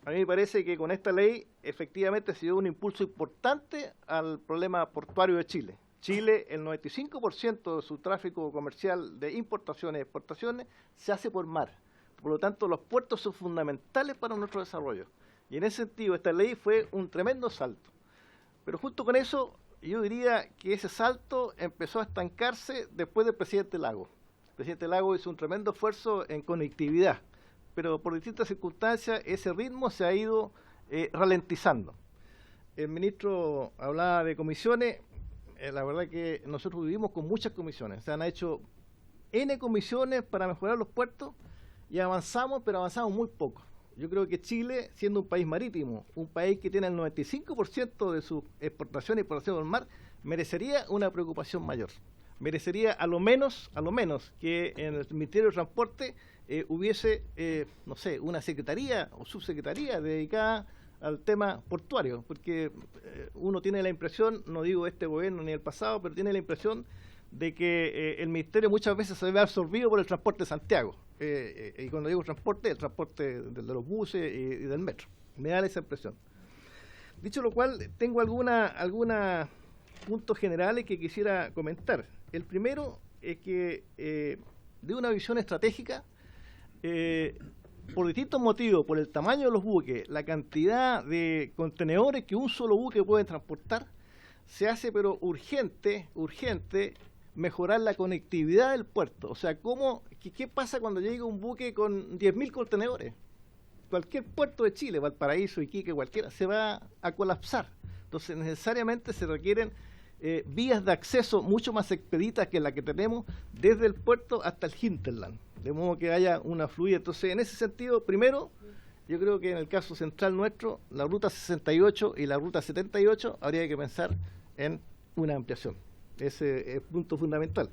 A mí me parece que con esta ley efectivamente se dio un impulso importante al problema portuario de Chile. Chile, el 95% de su tráfico comercial de importaciones y exportaciones se hace por mar. Por lo tanto, los puertos son fundamentales para nuestro desarrollo. Y en ese sentido, esta ley fue un tremendo salto. Pero junto con eso, yo diría que ese salto empezó a estancarse después del presidente Lagos. El presidente Lagos hizo un tremendo esfuerzo en conectividad, pero por distintas circunstancias ese ritmo se ha ido ralentizando. El ministro hablaba de comisiones. La verdad que nosotros vivimos con muchas comisiones. Se han hecho N comisiones para mejorar los puertos y avanzamos, pero avanzamos muy poco. Yo creo que Chile, siendo un país marítimo, un país que tiene el 95% de su exportación y exportación del mar, merecería una preocupación mayor. Merecería a lo menos que en el Ministerio de Transporte hubiese, no sé, una secretaría o subsecretaría dedicada al tema portuario, porque uno tiene la impresión, no digo este gobierno ni el pasado, pero tiene la impresión de que el ministerio muchas veces se ve absorbido por el transporte de Santiago. Y cuando digo transporte, el transporte de los buses y del metro. Me da esa impresión. Dicho lo cual, tengo algunos puntos generales que quisiera comentar. El primero es que de una visión estratégica, por distintos motivos, por el tamaño de los buques, la cantidad de contenedores que un solo buque puede transportar, se hace pero urgente mejorar la conectividad del puerto. O sea, ¿qué pasa cuando llega un buque con 10.000 contenedores? Cualquier puerto de Chile, Valparaíso, Iquique, cualquiera, se va a colapsar. Entonces, necesariamente se requieren vías de acceso mucho más expeditas que la que tenemos desde el puerto hasta el hinterland, de modo que haya una fluidez. Entonces, en ese sentido, primero, yo creo que en el caso central nuestro, la ruta 68 y la ruta 78 habría que pensar en una ampliación. Ese es el punto fundamental.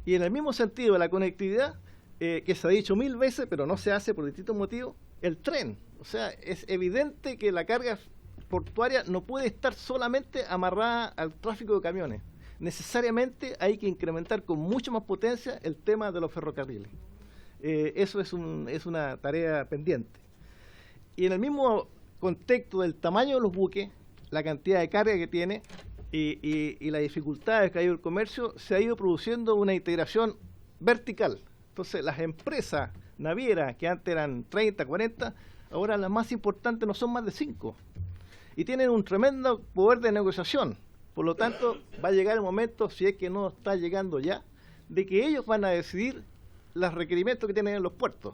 Y en el mismo sentido de la conectividad, que se ha dicho 1000 veces, pero no se hace por distintos motivos, el tren. O sea, es evidente que la carga portuaria no puede estar solamente amarrada al tráfico de camiones. Necesariamente hay que incrementar con mucho más potencia el tema de los ferrocarriles. Eso es una tarea pendiente. Y en el mismo contexto del tamaño de los buques, la cantidad de carga que tiene y las dificultades que ha ido el comercio, se ha ido produciendo una integración vertical. Entonces, las empresas navieras, que antes eran 30, 40, ahora las más importantes no son más de 5. Y tienen un tremendo poder de negociación. Por lo tanto, va a llegar el momento, si es que no está llegando ya, de que ellos van a decidir los requerimientos que tienen en los puertos.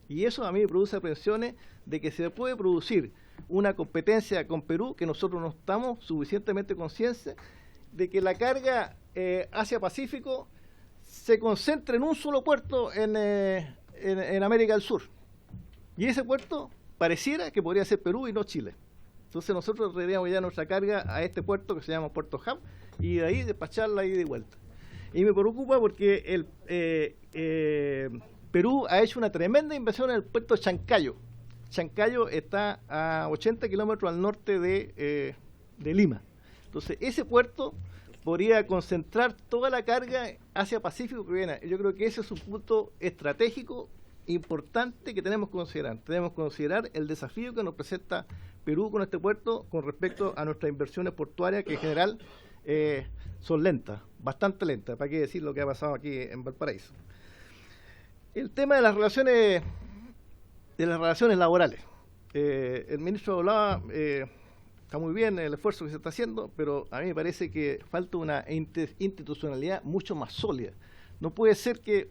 Y eso a mí me produce aprensiones de que se puede producir una competencia con Perú, que nosotros no estamos suficientemente conscientes de que la carga Asia-Pacífico se concentre en un solo puerto en América del Sur. Y ese puerto pareciera que podría ser Perú y no Chile. Entonces nosotros traeríamos ya nuestra carga a este puerto que se llama Puerto Hub y de ahí despacharla ida y de vuelta. Y me preocupa porque Perú ha hecho una tremenda inversión en el puerto de Chancayo. Chancayo está a 80 kilómetros al norte de Lima. Entonces ese puerto podría concentrar toda la carga hacia Pacífico que viene. Yo creo que ese es un punto estratégico importante que tenemos que considerar. Tenemos que considerar el desafío que nos presenta Perú con este puerto con respecto a nuestras inversiones portuarias, que en general son lentas, bastante lentas, para qué decir lo que ha pasado aquí en Valparaíso. El tema de las relaciones laborales. El ministro hablaba, está muy bien el esfuerzo que se está haciendo, pero a mí me parece que falta una institucionalidad mucho más sólida. No puede ser que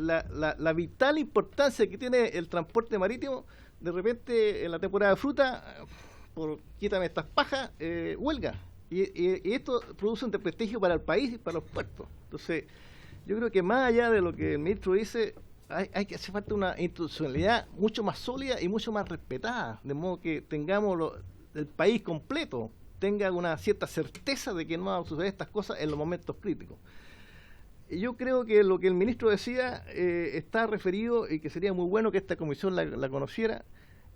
la vital importancia que tiene el transporte marítimo, de repente en la temporada de fruta, por quítame estas pajas, huelga. Y esto produce un desprestigio para el país y para los puertos. Entonces, yo creo que más allá de lo que el ministro dice, hay que hacer falta una institucionalidad mucho más sólida y mucho más respetada, de modo que tengamos el país completo tenga una cierta certeza de que no van a suceder estas cosas en los momentos críticos. Y yo creo que lo que el ministro decía está referido, y que sería muy bueno que esta comisión la conociera,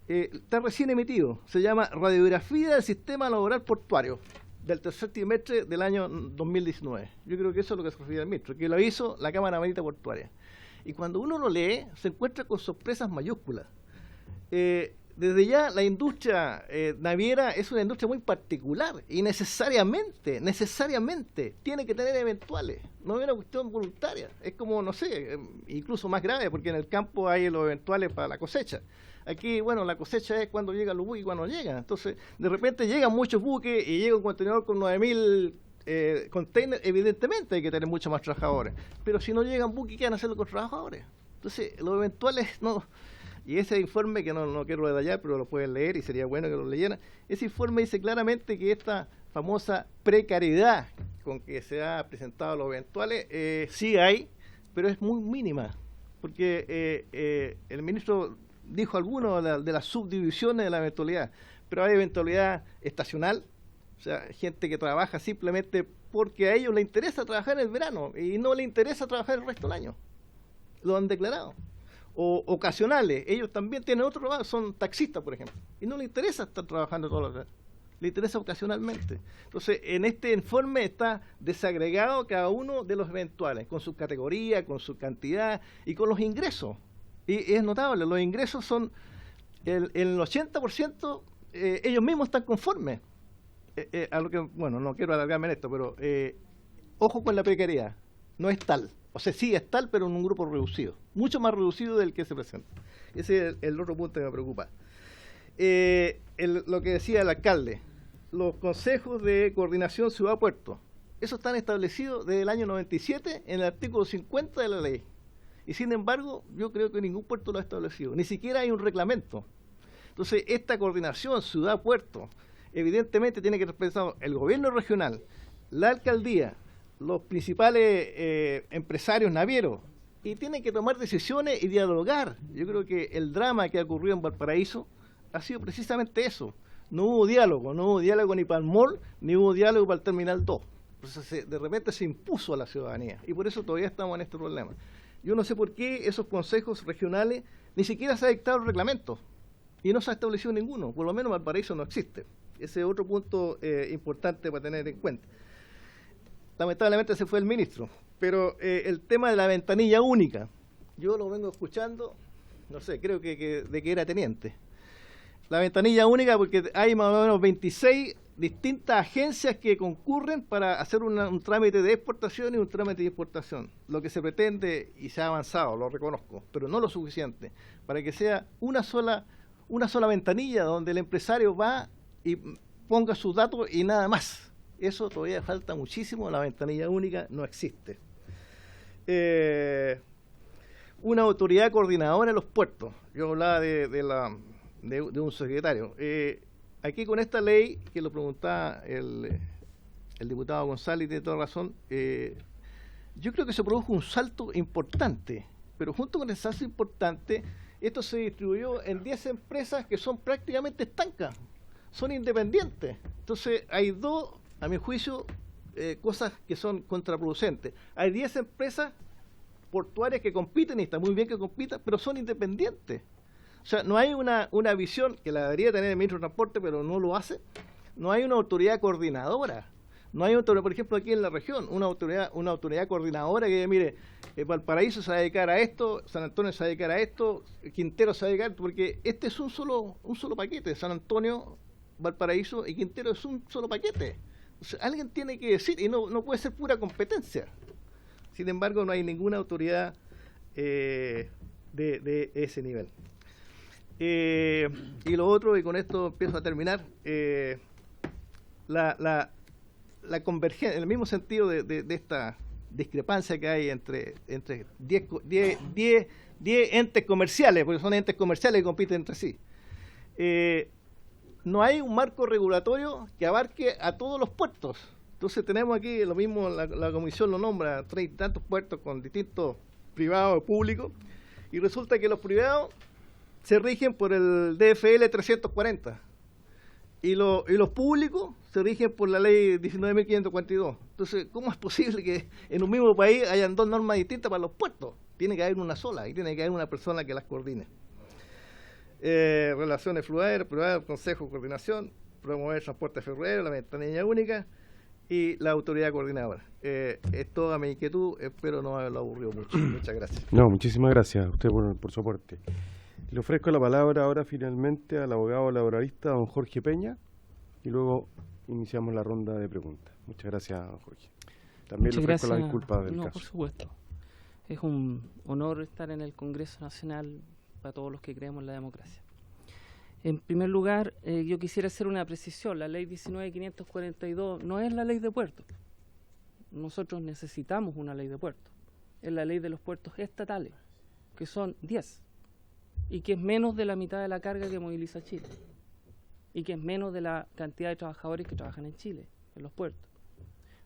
está recién emitido, se llama Radiografía del Sistema Laboral Portuario, del tercer trimestre del año 2019. Yo creo que eso es lo que se refiere al ministro, que lo hizo la Cámara Marítima Portuaria. Y cuando uno lo lee, se encuentra con sorpresas mayúsculas. Desde ya la industria naviera es una industria muy particular y necesariamente tiene que tener eventuales, no es una cuestión voluntaria, es como, no sé, incluso más grave, porque en el campo hay los eventuales para la cosecha. Aquí, bueno, la cosecha es cuando llegan los buques y cuando llegan. Entonces, de repente llegan muchos buques y llega un contenedor con 9.000 containers, evidentemente hay que tener muchos más trabajadores. Pero si no llegan buques, ¿qué van a hacer con los trabajadores? Entonces, los eventuales no. Y ese informe, que no quiero detallar, pero lo pueden leer y sería bueno que lo leyeran, ese informe dice claramente que esta famosa precariedad con que se ha presentado los eventuales, sí hay, pero es muy mínima. Porque el ministro dijo alguno de las subdivisiones de la eventualidad, pero hay eventualidad estacional, o sea, gente que trabaja simplemente porque a ellos les interesa trabajar en el verano y no les interesa trabajar el resto del año. Lo han declarado. O ocasionales, ellos también tienen otro trabajo, son taxistas, por ejemplo, y no les interesa estar trabajando todos los días, les interesa ocasionalmente. Entonces, en este informe está desagregado cada uno de los eventuales, con su categoría, con su cantidad y con los ingresos. Y es notable, los ingresos son el 80%, ellos mismos están conformes. A lo que, bueno, no quiero alargarme en esto, pero ojo con la precariedad, no es tal. O sea, sí es tal, pero en un grupo reducido, mucho más reducido del que se presenta. Ese es el otro punto que me preocupa. Lo que decía el alcalde, los consejos de coordinación ciudad-puerto, esos están establecidos desde el año 97 en el artículo 50 de la ley. Y sin embargo, yo creo que ningún puerto lo ha establecido, ni siquiera hay un reglamento. Entonces, esta coordinación ciudad-puerto, evidentemente tiene que representar el gobierno regional, la alcaldía, los principales empresarios navieros, y tienen que tomar decisiones y dialogar. Yo creo que el drama que ha ocurrido en Valparaíso ha sido precisamente eso. No hubo diálogo ni para el mall, ni hubo diálogo para el Terminal 2. Entonces, de repente se impuso a la ciudadanía, y por eso todavía estamos en este problema. Yo no sé por qué esos consejos regionales ni siquiera se ha dictado el reglamento, y no se ha establecido ninguno, por lo menos Valparaíso no existe. Ese es otro punto importante para tener en cuenta. Lamentablemente se fue el ministro, pero el tema de la ventanilla única, yo lo vengo escuchando, no sé, creo que de que era teniente. La ventanilla única, porque hay más o menos 26 distintas agencias que concurren para hacer un trámite de exportación y un trámite de importación. Lo que se pretende, y se ha avanzado, lo reconozco, pero no lo suficiente, para que sea una sola ventanilla donde el empresario va y ponga sus datos y nada más. Eso todavía falta muchísimo, la ventanilla única no existe. Una autoridad coordinadora en los puertos. Yo hablaba de un secretario. Aquí con esta ley, que lo preguntaba el diputado González, tiene toda razón, yo creo que se produjo un salto importante, pero junto con el salto importante, esto se distribuyó en 10 empresas que son prácticamente estancas, son independientes. Entonces hay dos, a mi juicio, cosas que son contraproducentes. Hay 10 empresas portuarias que compiten, y está muy bien que compitan, pero son independientes. O sea, no hay una visión, que la debería tener el ministro de Transporte, pero no lo hace. No hay una autoridad coordinadora. No hay autoridad, por ejemplo, aquí en la región, una autoridad coordinadora que diga, mire, Valparaíso se va a dedicar a esto, San Antonio se va a dedicar a esto, Quintero se va a dedicar, porque este es un solo paquete. San Antonio, Valparaíso y Quintero es un solo paquete. O sea, alguien tiene que decir, y no puede ser pura competencia. Sin embargo, no hay ninguna autoridad de ese nivel. Y lo otro, y con esto empiezo a terminar, la convergencia, en el mismo sentido de esta discrepancia que hay entre 10 entes comerciales, porque son entes comerciales que compiten entre sí. No hay un marco regulatorio que abarque a todos los puertos. Entonces tenemos aquí lo mismo, la comisión lo nombra, 30 y tantos puertos con distintos privados o públicos, y resulta que los privados se rigen por el DFL 340 y los públicos se rigen por la ley 19.542. Entonces, ¿cómo es posible que en un mismo país hayan dos normas distintas para los puertos? Tiene que haber una sola y tiene que haber una persona que las coordine. Relaciones fluviales, consejo de coordinación, promover transporte ferroviario, la ventanilla única y la autoridad coordinadora. Es toda mi inquietud, espero no haberlo aburrido mucho. Muchas gracias. No, muchísimas gracias a usted por su aporte. Le ofrezco la palabra ahora finalmente al abogado laboralista don Jorge Peña y luego iniciamos la ronda de preguntas. Muchas gracias, don Jorge. También le ofrezco las disculpas del caso. Por supuesto. Es un honor estar en el Congreso Nacional para todos los que creemos en la democracia. En primer lugar, yo quisiera hacer una precisión. La ley 19.542 no es la ley de puertos. Nosotros necesitamos una ley de puertos. Es la ley de los puertos estatales, que son 10, y que es menos de la mitad de la carga que moviliza Chile, y que es menos de la cantidad de trabajadores que trabajan en Chile, en los puertos.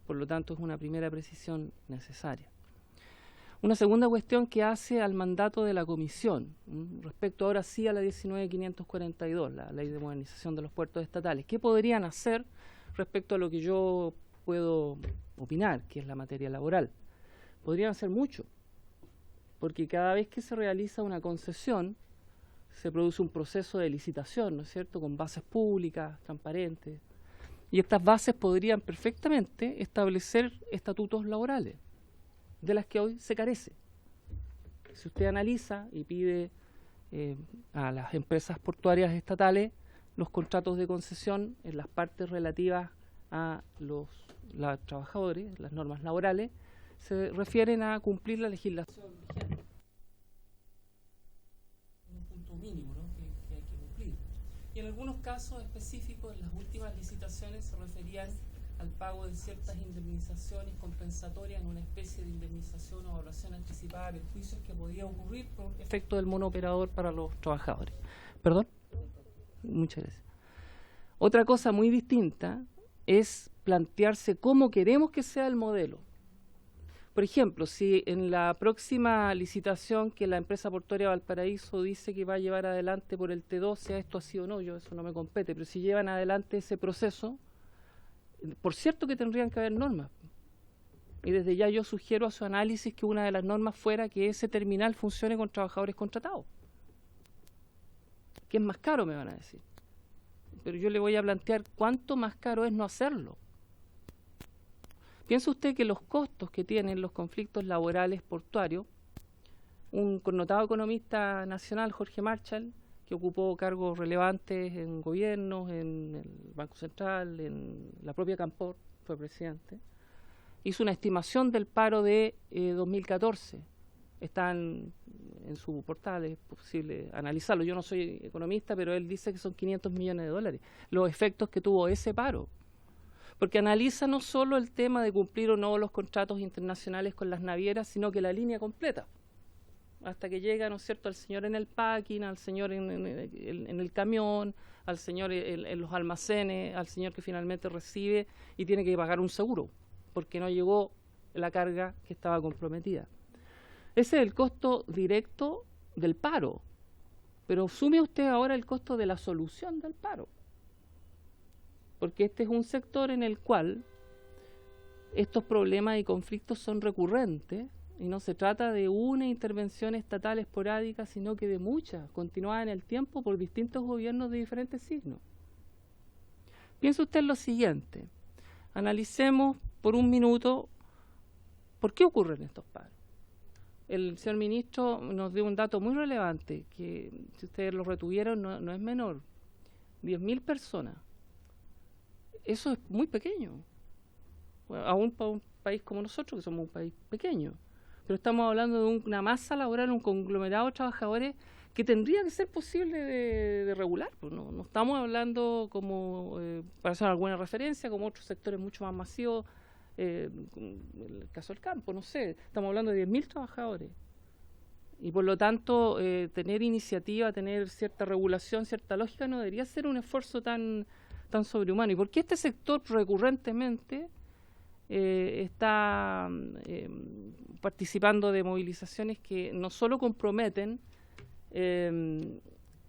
Por lo tanto, es una primera precisión necesaria. Una segunda cuestión que hace al mandato de la Comisión, respecto ahora sí a la 19.542, la Ley de Modernización de los Puertos Estatales. ¿Qué podrían hacer respecto a lo que yo puedo opinar, que es la materia laboral? Podrían hacer mucho, porque cada vez que se realiza una concesión, se produce un proceso de licitación, ¿no es cierto?, con bases públicas, transparentes, y estas bases podrían perfectamente establecer estatutos laborales, de las que hoy se carece. Si usted analiza y pide a las empresas portuarias estatales los contratos de concesión en las partes relativas a los trabajadores, las normas laborales, se refieren a cumplir la legislación vigente. Un punto mínimo, ¿no?, que hay que cumplir. Y en algunos casos específicos, en las últimas licitaciones se referían al pago de ciertas indemnizaciones compensatorias en una especie de indemnización o evaluación anticipada de perjuicios que podía ocurrir por efecto del monooperador para los trabajadores. ¿Perdón? Muchas gracias. Otra cosa muy distinta es plantearse cómo queremos que sea el modelo. Por ejemplo, si en la próxima licitación que la empresa portuaria Valparaíso dice que va a llevar adelante por el T2, sea esto así o no, yo eso no me compete, pero si llevan adelante ese proceso, por cierto que tendrían que haber normas. Y desde ya yo sugiero a su análisis que una de las normas fuera que ese terminal funcione con trabajadores contratados. Que es más caro, me van a decir. Pero yo le voy a plantear cuánto más caro es no hacerlo. ¿Piensa usted que los costos que tienen los conflictos laborales portuarios, un connotado economista nacional, Jorge Marshall, que ocupó cargos relevantes en gobiernos, en el Banco Central, en la propia Campor, fue presidente, hizo una estimación del paro de 2014. Están en su portal, es posible analizarlo. Yo no soy economista, pero él dice que son 500 millones de dólares los efectos que tuvo ese paro. Porque analiza no solo el tema de cumplir o no los contratos internacionales con las navieras, sino que la línea completa. Hasta que llega, ¿no es cierto?, al señor en el packing, al señor en el camión, al señor en los almacenes, al señor que finalmente recibe y tiene que pagar un seguro, porque no llegó la carga que estaba comprometida. Ese es el costo directo del paro, pero sume usted ahora el costo de la solución del paro, porque este es un sector en el cual estos problemas y conflictos son recurrentes. Y no se trata de una intervención estatal esporádica, sino que de muchas, continuadas en el tiempo por distintos gobiernos de diferentes signos. Piensa usted en lo siguiente. Analicemos por un minuto por qué ocurren estos paros. el señor ministro nos dio un dato muy relevante, que si ustedes lo retuvieron no es menor. 10.000 personas. Eso es muy pequeño. Bueno, aún para un país como nosotros, que somos un país pequeño. Pero estamos hablando de una masa laboral, un conglomerado de trabajadores que tendría que ser posible de regular. Pues no estamos hablando, como para hacer alguna referencia, como otros sectores mucho más masivos, el caso del campo, no sé, estamos hablando de 10.000 trabajadores. Y por lo tanto, tener iniciativa, tener cierta regulación, cierta lógica, no debería ser un esfuerzo tan sobrehumano. ¿Y por qué este sector recurrentemente está participando de movilizaciones que no solo comprometen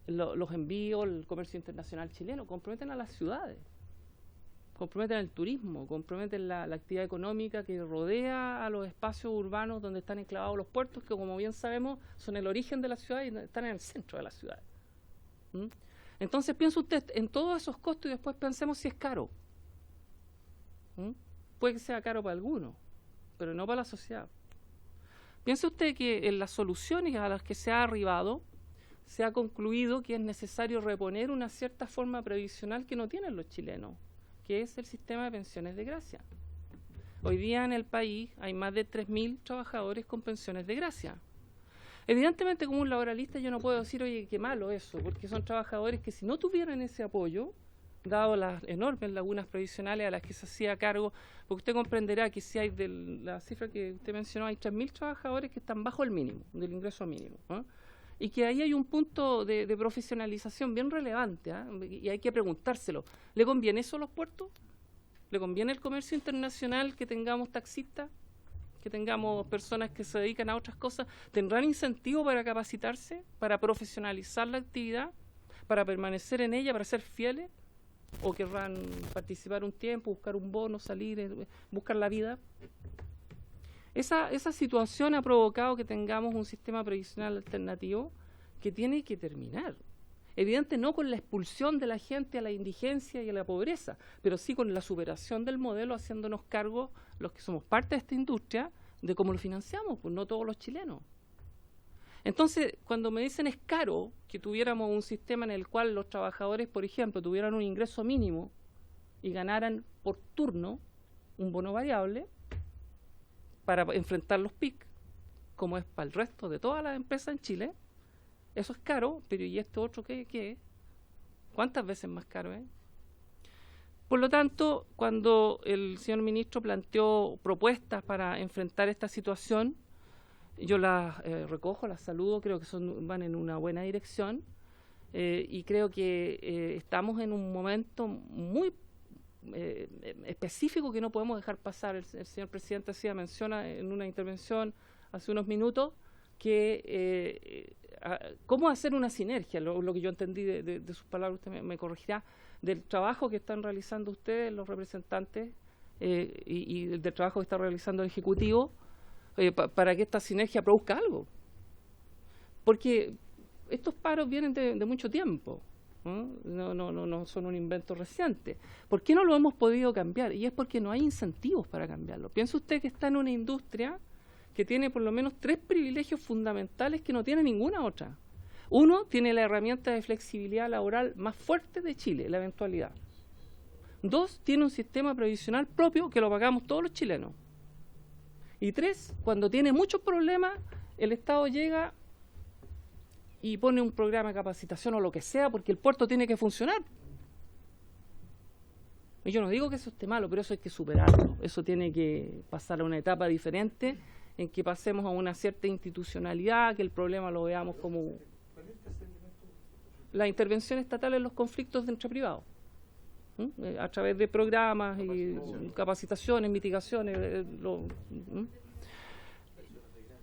los envíos, el comercio internacional chileno, comprometen a las ciudades, comprometen el turismo, comprometen la actividad económica que rodea a los espacios urbanos donde están enclavados los puertos, que como bien sabemos son el origen de la ciudad y están en el centro de la ciudad? Entonces piensa usted en todos esos costos y después pensemos si es caro. Puede que sea caro para algunos, pero no para la sociedad. Piense usted que en las soluciones a las que se ha arribado, se ha concluido que es necesario reponer una cierta forma previsional que no tienen los chilenos, que es el sistema de pensiones de gracia. Hoy día en el país hay más de 3.000 trabajadores con pensiones de gracia. Evidentemente, como un laboralista, yo no puedo decir, oye, qué malo eso, porque son trabajadores que si no tuvieran ese apoyo, dado las enormes lagunas previsionales a las que se hacía cargo, porque usted comprenderá que si hay de la cifra que usted mencionó, hay 3.000 trabajadores que están bajo el mínimo, del ingreso mínimo, ¿no? Y que ahí hay un punto de profesionalización bien relevante, y hay que preguntárselo. ¿Le conviene eso a los puertos? ¿Le conviene el comercio internacional que tengamos taxistas? ¿Que tengamos personas que se dedican a otras cosas? ¿Tendrán incentivo para capacitarse, para profesionalizar la actividad, para permanecer en ella, para ser fieles? ¿O querrán participar un tiempo, buscar un bono, salir, buscar la vida? Esa situación ha provocado que tengamos un sistema previsional alternativo que tiene que terminar. Evidente no con la expulsión de la gente a la indigencia y a la pobreza, pero sí con la superación del modelo, haciéndonos cargo, los que somos parte de esta industria, de cómo lo financiamos, pues no todos los chilenos. Entonces, cuando me dicen es caro que tuviéramos un sistema en el cual los trabajadores, por ejemplo, tuvieran un ingreso mínimo y ganaran por turno un bono variable para enfrentar los PIC, como es para el resto de todas las empresas en Chile, eso es caro, pero ¿y esto otro qué es? ¿Cuántas veces más caro es? Por lo tanto, cuando el señor ministro planteó propuestas para enfrentar esta situación, yo las recojo, las saludo, creo que van en una buena dirección y creo que estamos en un momento muy específico que no podemos dejar pasar. El señor presidente menciona en una intervención hace unos minutos que cómo hacer una sinergia, lo que yo entendí de sus palabras, usted me corregirá, del trabajo que están realizando ustedes, los representantes, y del trabajo que está realizando el Ejecutivo, para que esta sinergia produzca algo. Porque estos paros vienen de mucho tiempo, no son un invento reciente. ¿Por qué no lo hemos podido cambiar? Y es porque no hay incentivos para cambiarlo. Piensa usted que está en una industria que tiene por lo menos 3 privilegios fundamentales que no tiene ninguna otra. Uno, tiene la herramienta de flexibilidad laboral más fuerte de Chile, la eventualidad. 2, tiene un sistema previsional propio que lo pagamos todos los chilenos. Y 3, cuando tiene muchos problemas, el Estado llega y pone un programa de capacitación o lo que sea, porque el puerto tiene que funcionar. Y yo no digo que eso esté malo, pero eso hay que superarlo. Eso tiene que pasar a una etapa diferente, en que pasemos a una cierta institucionalidad, que el problema lo veamos como la intervención estatal en los conflictos entre privados, a través de programas y capacitaciones, mitigaciones.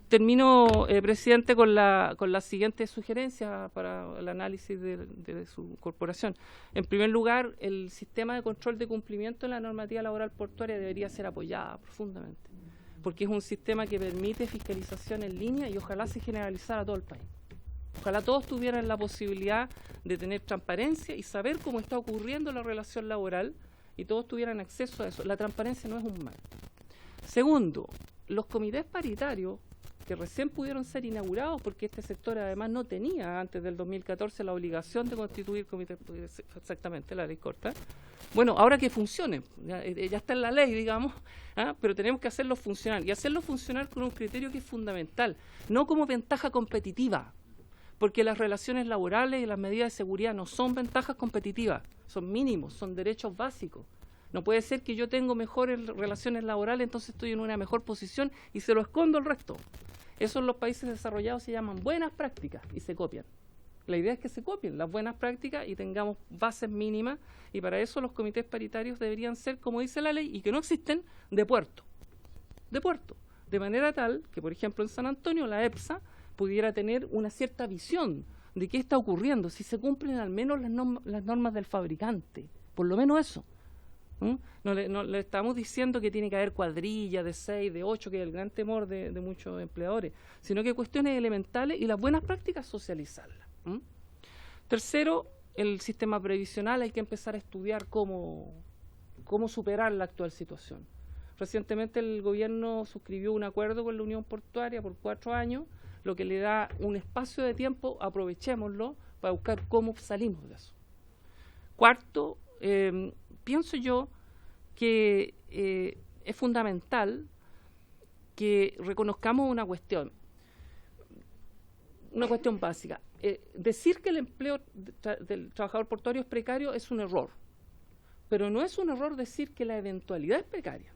Termino, presidente, con la siguiente sugerencia para el análisis de su corporación. En primer lugar, el sistema de control de cumplimiento de la normativa laboral portuaria debería ser apoyada profundamente, porque es un sistema que permite fiscalización en línea y ojalá se generalizara a todo el país. Ojalá todos tuvieran la posibilidad de tener transparencia y saber cómo está ocurriendo la relación laboral y todos tuvieran acceso a eso. La transparencia no es un mal. Segundo, los comités paritarios que recién pudieron ser inaugurados, porque este sector además no tenía antes del 2014 la obligación de constituir comités, exactamente, la ley corta. Bueno, ahora que funcione, ya está en la ley, digamos, pero tenemos que hacerlo funcionar, y hacerlo funcionar con un criterio que es fundamental, no como ventaja competitiva, porque las relaciones laborales y las medidas de seguridad no son ventajas competitivas, son mínimos, son derechos básicos. No puede ser que yo tengo mejores relaciones laborales, entonces estoy en una mejor posición y se lo escondo al resto. Eso en los países desarrollados se llaman buenas prácticas y se copian. La idea es que se copien las buenas prácticas y tengamos bases mínimas, y para eso los comités paritarios deberían ser, como dice la ley, y que no existen, de puerto. De manera tal que, por ejemplo, en San Antonio, la EPSA pudiera tener una cierta visión de qué está ocurriendo, si se cumplen al menos las normas del fabricante, por lo menos eso. No le estamos diciendo que tiene que haber cuadrillas de 6, de 8, que es el gran temor de muchos empleadores, sino que cuestiones elementales y las buenas prácticas socializarlas. Tercero, el sistema previsional, hay que empezar a estudiar cómo superar la actual situación. Recientemente el gobierno suscribió un acuerdo con la Unión Portuaria por 4 años, lo que le da un espacio de tiempo, aprovechémoslo para buscar cómo salimos de eso. Cuarto, pienso yo que es fundamental que reconozcamos una cuestión básica. Decir que el empleo del trabajador portuario es precario es un error, pero no es un error decir que la eventualidad es precaria.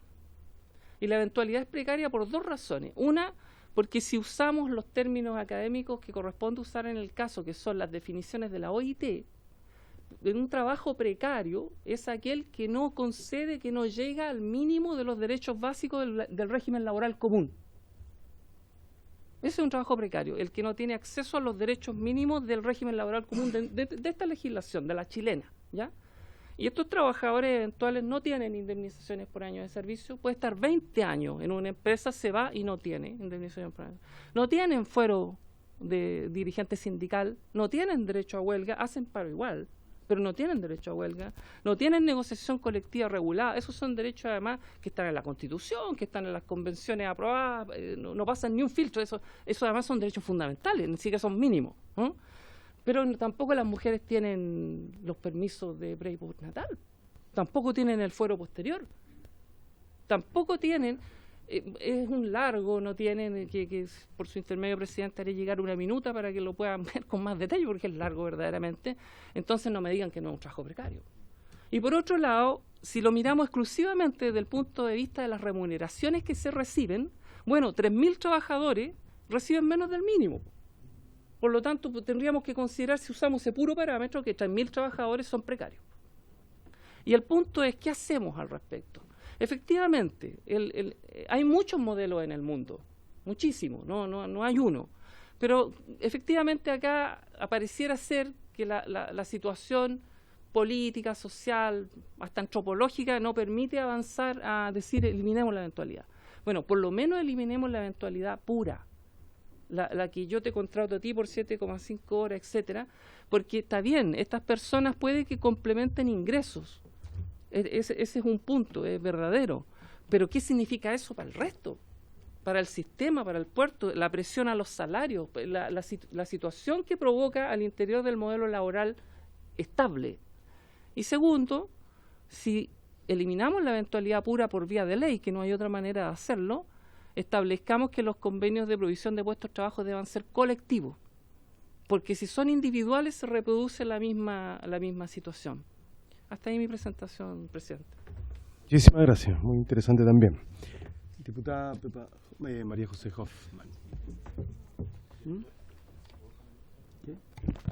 Y la eventualidad es precaria por 2 razones. Una, porque si usamos los términos académicos que corresponde usar en el caso, que son las definiciones de la OIT, en un trabajo precario es aquel que no concede, que no llega al mínimo de los derechos básicos del régimen laboral común. Ese es un trabajo precario, el que no tiene acceso a los derechos mínimos del régimen laboral común de esta legislación, de la chilena, ¿ya? Y estos trabajadores eventuales no tienen indemnizaciones por año de servicio, puede estar 20 años en una empresa, se va y no tiene indemnización por año. No tienen fuero de dirigente sindical, no tienen derecho a huelga, hacen paro igual, pero no tienen derecho a huelga, no tienen negociación colectiva regulada. Esos son derechos además que están en la Constitución, que están en las convenciones aprobadas, no pasan ni un filtro. Eso además son derechos fundamentales, ni siquiera son mínimos, ¿no? Pero tampoco las mujeres tienen los permisos de break postnatal, tampoco tienen el fuero posterior, tampoco tienen, es un largo, no tienen, que por su intermedio presidente haré llegar una minuta para que lo puedan ver con más detalle, porque es largo verdaderamente. Entonces no me digan que no es un trabajo precario. Y por otro lado, si lo miramos exclusivamente desde el punto de vista de las remuneraciones que se reciben, bueno, 3.000 trabajadores reciben menos del mínimo. Por lo tanto, tendríamos que considerar, si usamos ese puro parámetro, que 3.000 trabajadores son precarios. Y el punto es, ¿qué hacemos al respecto? Efectivamente, hay muchos modelos en el mundo, muchísimos, no hay uno. Pero efectivamente acá apareciera ser que la situación política, social, hasta antropológica, no permite avanzar a decir eliminemos la eventualidad. Bueno, por lo menos eliminemos la eventualidad pura. La que yo te contrato a ti por 7,5 horas, etcétera, porque está bien, estas personas puede que complementen ingresos, ese es un punto, es verdadero, pero ¿qué significa eso para el resto? Para el sistema, para el puerto, la presión a los salarios, la situación que provoca al interior del modelo laboral estable. Y segundo, si eliminamos la eventualidad pura por vía de ley, que no hay otra manera de hacerlo, establezcamos que los convenios de provisión de puestos de trabajo deban ser colectivos, porque si son individuales se reproduce la misma situación. Hasta ahí mi presentación, presidente. Muchísimas gracias, muy interesante también. Diputada María José Hoffman.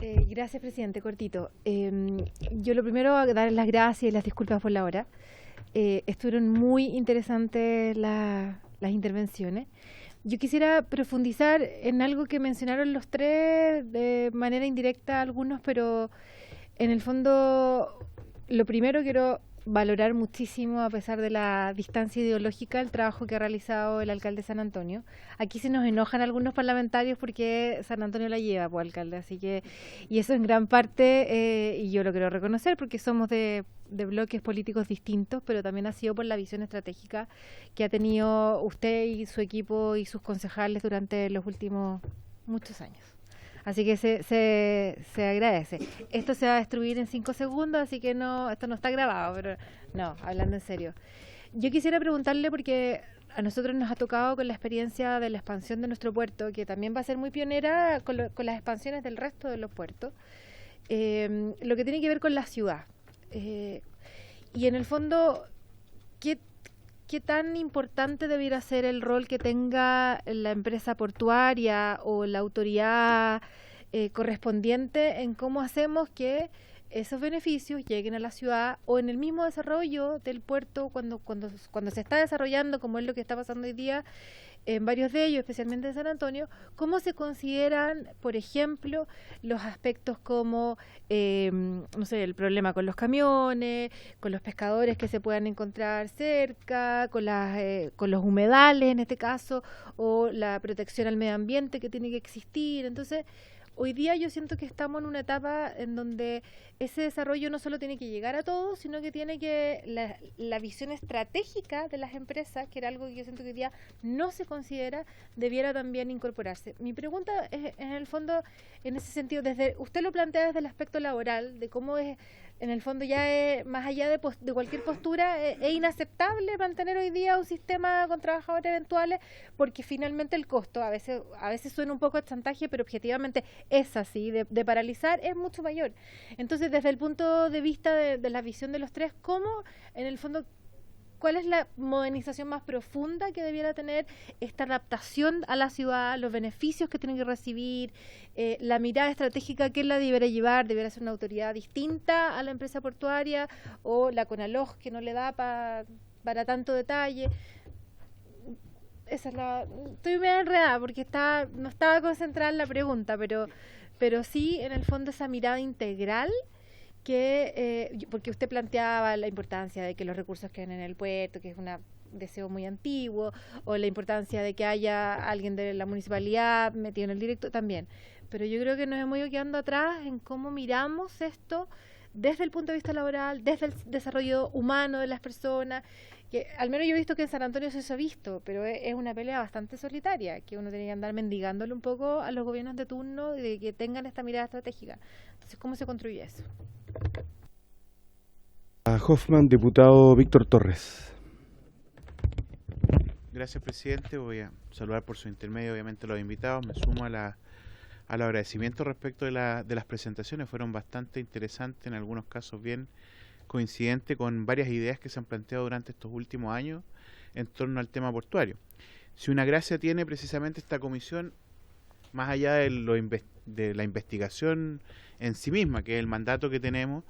Gracias, presidente. Cortito. Yo lo primero, dar las gracias y las disculpas por la hora. Estuvieron muy interesantes las intervenciones. Yo quisiera profundizar en algo que mencionaron los tres de manera indirecta algunos, pero en el fondo lo primero quiero valorar muchísimo, a pesar de la distancia ideológica, el trabajo que ha realizado el alcalde de San Antonio. Aquí se nos enojan algunos parlamentarios porque San Antonio la lleva, pues, alcalde, así que, y eso en gran parte, y yo lo quiero reconocer porque somos de bloques políticos distintos, pero también ha sido por la visión estratégica que ha tenido usted y su equipo y sus concejales durante los últimos muchos años. Así que se agradece. Esto se va a destruir en 5 segundos, así que no, esto no está grabado, pero no, hablando en serio. Yo quisiera preguntarle, porque a nosotros nos ha tocado con la experiencia de la expansión de nuestro puerto, que también va a ser muy pionera con las expansiones del resto de los puertos, lo que tiene que ver con la ciudad. Y en el fondo, ¿qué tan importante debiera ser el rol que tenga la empresa portuaria o la autoridad correspondiente en cómo hacemos que esos beneficios lleguen a la ciudad o en el mismo desarrollo del puerto cuando se está desarrollando, como es lo que está pasando hoy día en varios de ellos, especialmente en San Antonio? ¿Cómo se consideran, por ejemplo, los aspectos como, no sé, el problema con los camiones, con los pescadores que se puedan encontrar cerca, con los humedales en este caso, o la protección al medio ambiente que tiene que existir? Entonces, hoy día yo siento que estamos en una etapa en donde ese desarrollo no solo tiene que llegar a todos, sino que tiene que la visión estratégica de las empresas, que era algo que yo siento que hoy día no se considera, debiera también incorporarse. Mi pregunta es, en el fondo, en ese sentido, usted lo plantea desde el aspecto laboral, de cómo es, en el fondo ya es, más allá de cualquier postura, es inaceptable mantener hoy día un sistema con trabajadores eventuales, porque finalmente el costo, a veces suena un poco de chantaje, pero objetivamente es así, de paralizar es mucho mayor. Entonces, desde el punto de vista de la visión de los tres, ¿cómo, en el fondo, cuál es la modernización más profunda que debiera tener esta adaptación a la ciudad, los beneficios que tienen que recibir, la mirada estratégica que la debería llevar? ¿Debería ser una autoridad distinta a la empresa portuaria o la CONALOG, que no le da para tanto detalle? Esa es estoy medio enredada porque no estaba concentrada en la pregunta, pero sí, en el fondo, esa mirada integral porque usted planteaba la importancia de que los recursos queden en el puerto, que es un deseo muy antiguo, o la importancia de que haya alguien de la municipalidad metido en el directo también. Pero yo creo que nos hemos ido quedando atrás en cómo miramos esto desde el punto de vista laboral, desde el desarrollo humano de las personas, que al menos yo he visto que en San Antonio se ha visto, pero es una pelea bastante solitaria, que uno tiene que andar mendigándole un poco a los gobiernos de turno de que tengan esta mirada estratégica. Entonces, ¿cómo se construye eso? A Hoffman, diputado Víctor Torres. Gracias, presidente. Voy a saludar por su intermedio, obviamente, a los invitados. Me sumo al agradecimiento respecto de las presentaciones. Fueron bastante interesantes, en algunos casos bien coincidentes con varias ideas que se han planteado durante estos últimos años en torno al tema portuario. Si una gracia tiene precisamente esta comisión, más allá de la investigación en sí misma, que es el mandato que tenemos,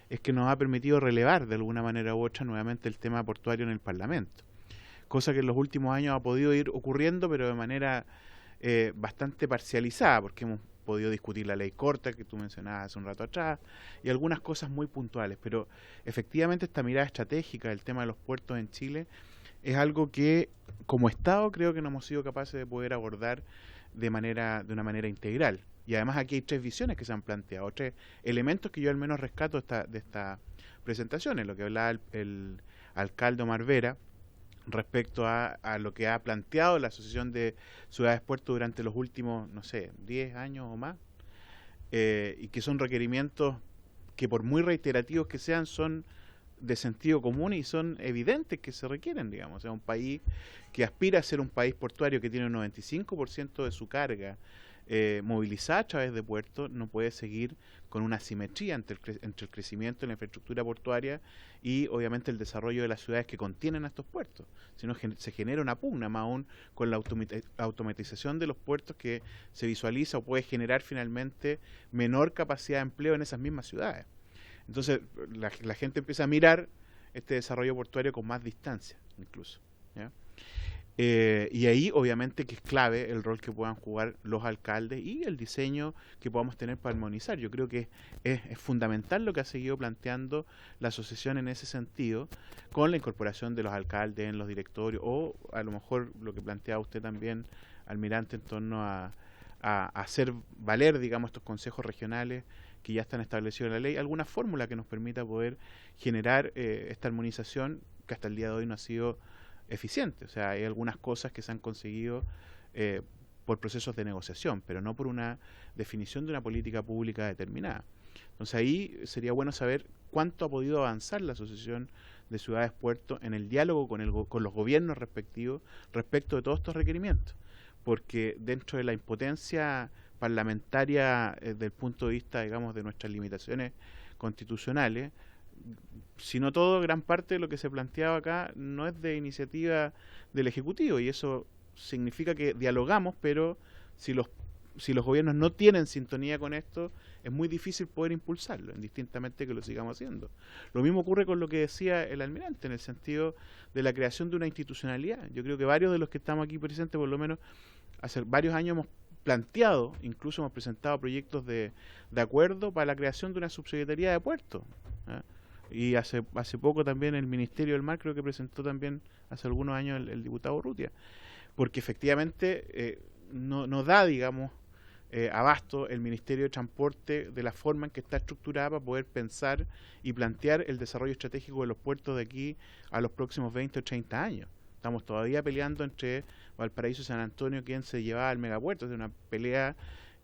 es que nos ha permitido relevar de alguna manera u otra nuevamente el tema portuario en el Parlamento, cosa que en los últimos años ha podido ir ocurriendo, pero de manera bastante parcializada, porque hemos podido discutir la ley corta que tú mencionabas hace un rato atrás y algunas cosas muy puntuales, pero efectivamente esta mirada estratégica del tema de los puertos en Chile es algo que como Estado creo que no hemos sido capaces de poder abordar de una manera integral. Y además aquí hay 3 visiones que se han planteado, 3 elementos que yo al menos rescato de estas presentaciones, lo que hablaba el alcalde Omar Vera respecto a lo que ha planteado la Asociación de Ciudades Puertos durante los últimos, no sé, 10 años o más, y que son requerimientos que por muy reiterativos que sean, son de sentido común y son evidentes que se requieren, digamos. O sea, un país que aspira a ser un país portuario que tiene un 95% de su carga movilizada a través de puertos, no puede seguir con una asimetría entre el crecimiento de la infraestructura portuaria y obviamente el desarrollo de las ciudades que contienen a estos puertos, sino se genera una pugna más aún con la automatización de los puertos que se visualiza o puede generar finalmente menor capacidad de empleo en esas mismas ciudades. Entonces la gente empieza a mirar este desarrollo portuario con más distancia incluso, ¿ya? Y ahí obviamente que es clave el rol que puedan jugar los alcaldes y el diseño que podamos tener para armonizar. Yo creo que es fundamental lo que ha seguido planteando la asociación en ese sentido, con la incorporación de los alcaldes en los directorios, o a lo mejor lo que planteaba usted también, almirante, en torno a hacer valer, digamos, estos consejos regionales que ya están establecidos en la ley, alguna fórmula que nos permita poder generar esta armonización que hasta el día de hoy no ha sido eficiente. O sea, hay algunas cosas que se han conseguido por procesos de negociación, pero no por una definición de una política pública determinada. Entonces ahí sería bueno saber cuánto ha podido avanzar la Asociación de Ciudades Puertos en el diálogo con los gobiernos respectivos respecto de todos estos requerimientos, porque dentro de la impotencia parlamentaria desde el punto de vista, digamos, de nuestras limitaciones constitucionales, si no todo, gran parte de lo que se planteaba acá no es de iniciativa del Ejecutivo, y eso significa que dialogamos, pero si los gobiernos no tienen sintonía con esto, es muy difícil poder impulsarlo, indistintamente que lo sigamos haciendo. Lo mismo ocurre con lo que decía el almirante, en el sentido de la creación de una institucionalidad. Yo creo que varios de los que estamos aquí presentes, por lo menos hace varios años, hemos planteado, incluso hemos presentado proyectos de acuerdo para la creación de una subsecretaría de puertos, ¿eh? Y hace poco también el Ministerio del Mar, creo que presentó también hace algunos años el diputado Urrutia, porque efectivamente no da, digamos, abasto el Ministerio de Transporte de la forma en que está estructurada para poder pensar y plantear el desarrollo estratégico de los puertos de aquí a los próximos 20 o 30 años. Estamos todavía peleando entre Valparaíso y San Antonio quién se llevaba al megapuerto. Es una pelea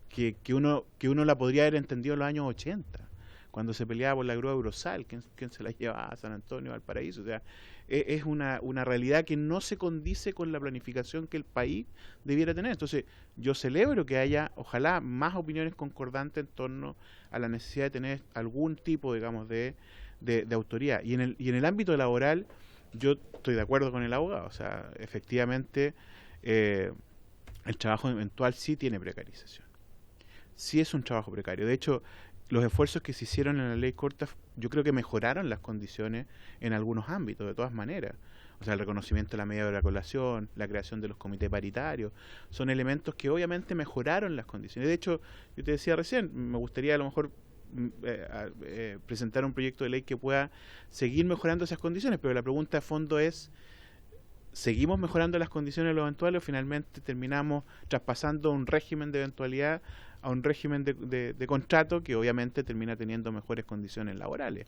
que uno la podría haber entendido en los años 80, cuando se peleaba por la grúa Eurosal, quién se la llevaba a San Antonio, Valparaíso. O sea, es una realidad que no se condice con la planificación que el país debiera tener. Entonces, yo celebro que haya, ojalá, más opiniones concordantes en torno a la necesidad de tener algún tipo, digamos, de autoridad. Y en el ámbito laboral, yo estoy de acuerdo con el abogado. O sea, efectivamente, el trabajo eventual sí tiene precarización. Sí es un trabajo precario. De hecho, los esfuerzos que se hicieron en la ley corta, yo creo que mejoraron las condiciones en algunos ámbitos, de todas maneras. O sea, el reconocimiento de la medida de la colación, la creación de los comités paritarios, son elementos que obviamente mejoraron las condiciones. De hecho, yo te decía recién, me gustaría a lo mejor presentar un proyecto de ley que pueda seguir mejorando esas condiciones, pero la pregunta de fondo es, ¿seguimos mejorando las condiciones de los eventuales o finalmente terminamos traspasando un régimen de eventualidad a un régimen de contrato que obviamente termina teniendo mejores condiciones laborales?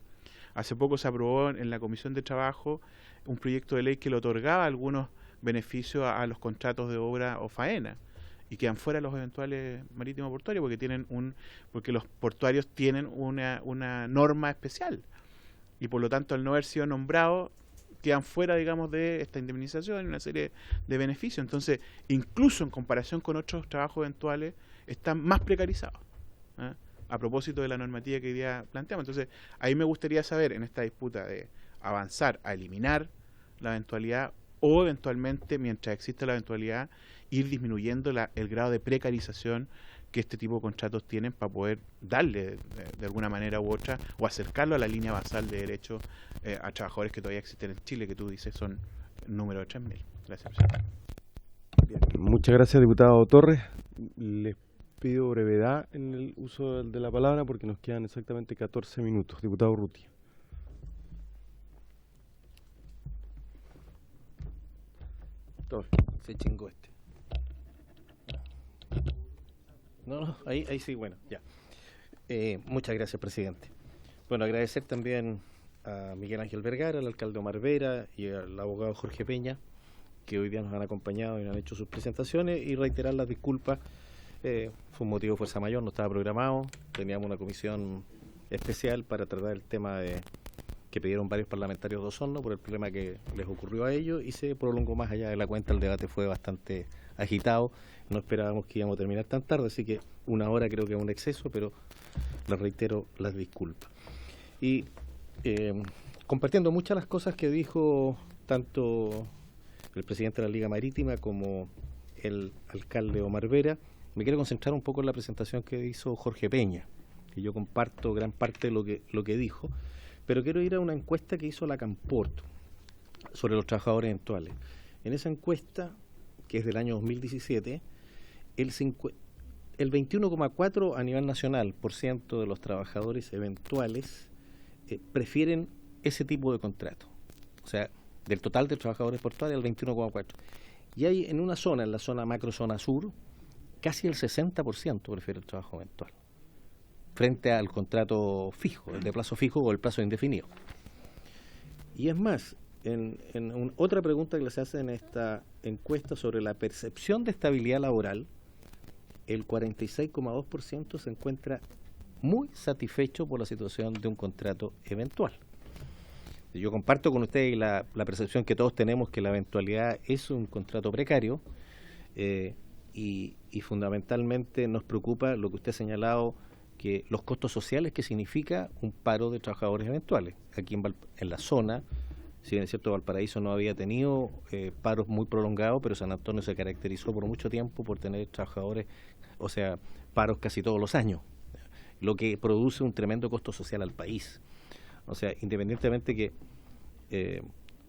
Hace poco se aprobó en la Comisión de Trabajo un proyecto de ley que le otorgaba algunos beneficios a los contratos de obra o faena, y quedan fuera los eventuales marítimos portuarios porque los portuarios tienen una norma especial, y por lo tanto, al no haber sido nombrados, quedan fuera, digamos, de esta indemnización y una serie de beneficios. Entonces, incluso en comparación con otros trabajos eventuales, están más precarizados, ¿eh? A propósito de la normativa que hoy día planteamos. Entonces, ahí me gustaría saber, en esta disputa de avanzar a eliminar la eventualidad, o eventualmente, mientras existe la eventualidad, ir disminuyendo el grado de precarización que este tipo de contratos tienen, para poder darle de alguna manera u otra, o acercarlo a la línea basal de derechos a trabajadores que todavía existen en Chile, que tú dices son número de 3.000. Gracias, presidente. Bien, muchas gracias, diputado Torres. Les pido brevedad en el uso de la palabra porque nos quedan exactamente 14 minutos. Diputado Urrutia. Torres, se chingó este. No, ahí sí, bueno, ya. Muchas gracias, presidente. Bueno, agradecer también a Miguel Ángel Vergara, al alcalde Omar Vera y al abogado Jorge Peña, que hoy día nos han acompañado y nos han hecho sus presentaciones, y reiterar las disculpas. Fue un motivo de fuerza mayor, no estaba programado. Teníamos una comisión especial para tratar el tema que pidieron varios parlamentarios de Osorno por el problema que les ocurrió a ellos, y se prolongó más allá de la cuenta. El debate fue bastante agitado, no esperábamos que íbamos a terminar tan tarde, así que una hora creo que es un exceso, pero les reitero las disculpas. Y compartiendo muchas de las cosas que dijo tanto el presidente de la Liga Marítima como el alcalde Omar Vera, me quiero concentrar un poco en la presentación que hizo Jorge Peña, que yo comparto gran parte de lo que dijo, pero quiero ir a una encuesta que hizo la Camport sobre los trabajadores eventuales. En esa encuesta, que es del año 2017, el 21,4% a nivel nacional de los trabajadores eventuales prefieren ese tipo de contrato. O sea, del total de trabajadores portuarios, el 21,4%. Y hay en una zona, en la zona macrozona sur, casi el 60% prefiere el trabajo eventual, frente al contrato fijo, el de plazo fijo o el plazo indefinido. Y es más, otra pregunta que les hace en esta encuesta sobre la percepción de estabilidad laboral, el 46,2% se encuentra muy satisfecho por la situación de un contrato eventual. Yo comparto con ustedes la percepción que todos tenemos que la eventualidad es un contrato precario y fundamentalmente nos preocupa lo que usted ha señalado, que los costos sociales que significa un paro de trabajadores eventuales. Aquí en la zona, si bien es cierto, Valparaíso no había tenido paros muy prolongados, pero San Antonio se caracterizó por mucho tiempo por tener trabajadores, o sea, paros casi todos los años, lo que produce un tremendo costo social al país. O sea, independientemente que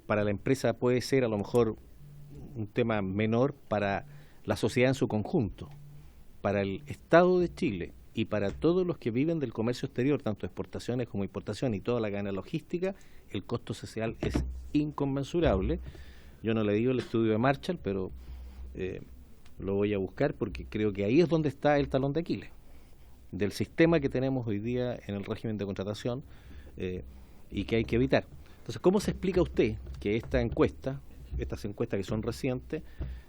para la empresa puede ser a lo mejor un tema menor, para la sociedad en su conjunto, para el Estado de Chile y para todos los que viven del comercio exterior, tanto exportaciones como importaciones y toda la cadena logística, el costo social es inconmensurable. Yo no le digo el estudio de Marshall, pero lo voy a buscar porque creo que ahí es donde está el talón de Aquiles del sistema que tenemos hoy día en el régimen de contratación y que hay que evitar. Entonces, ¿cómo se explica usted que estas encuestas que son recientes,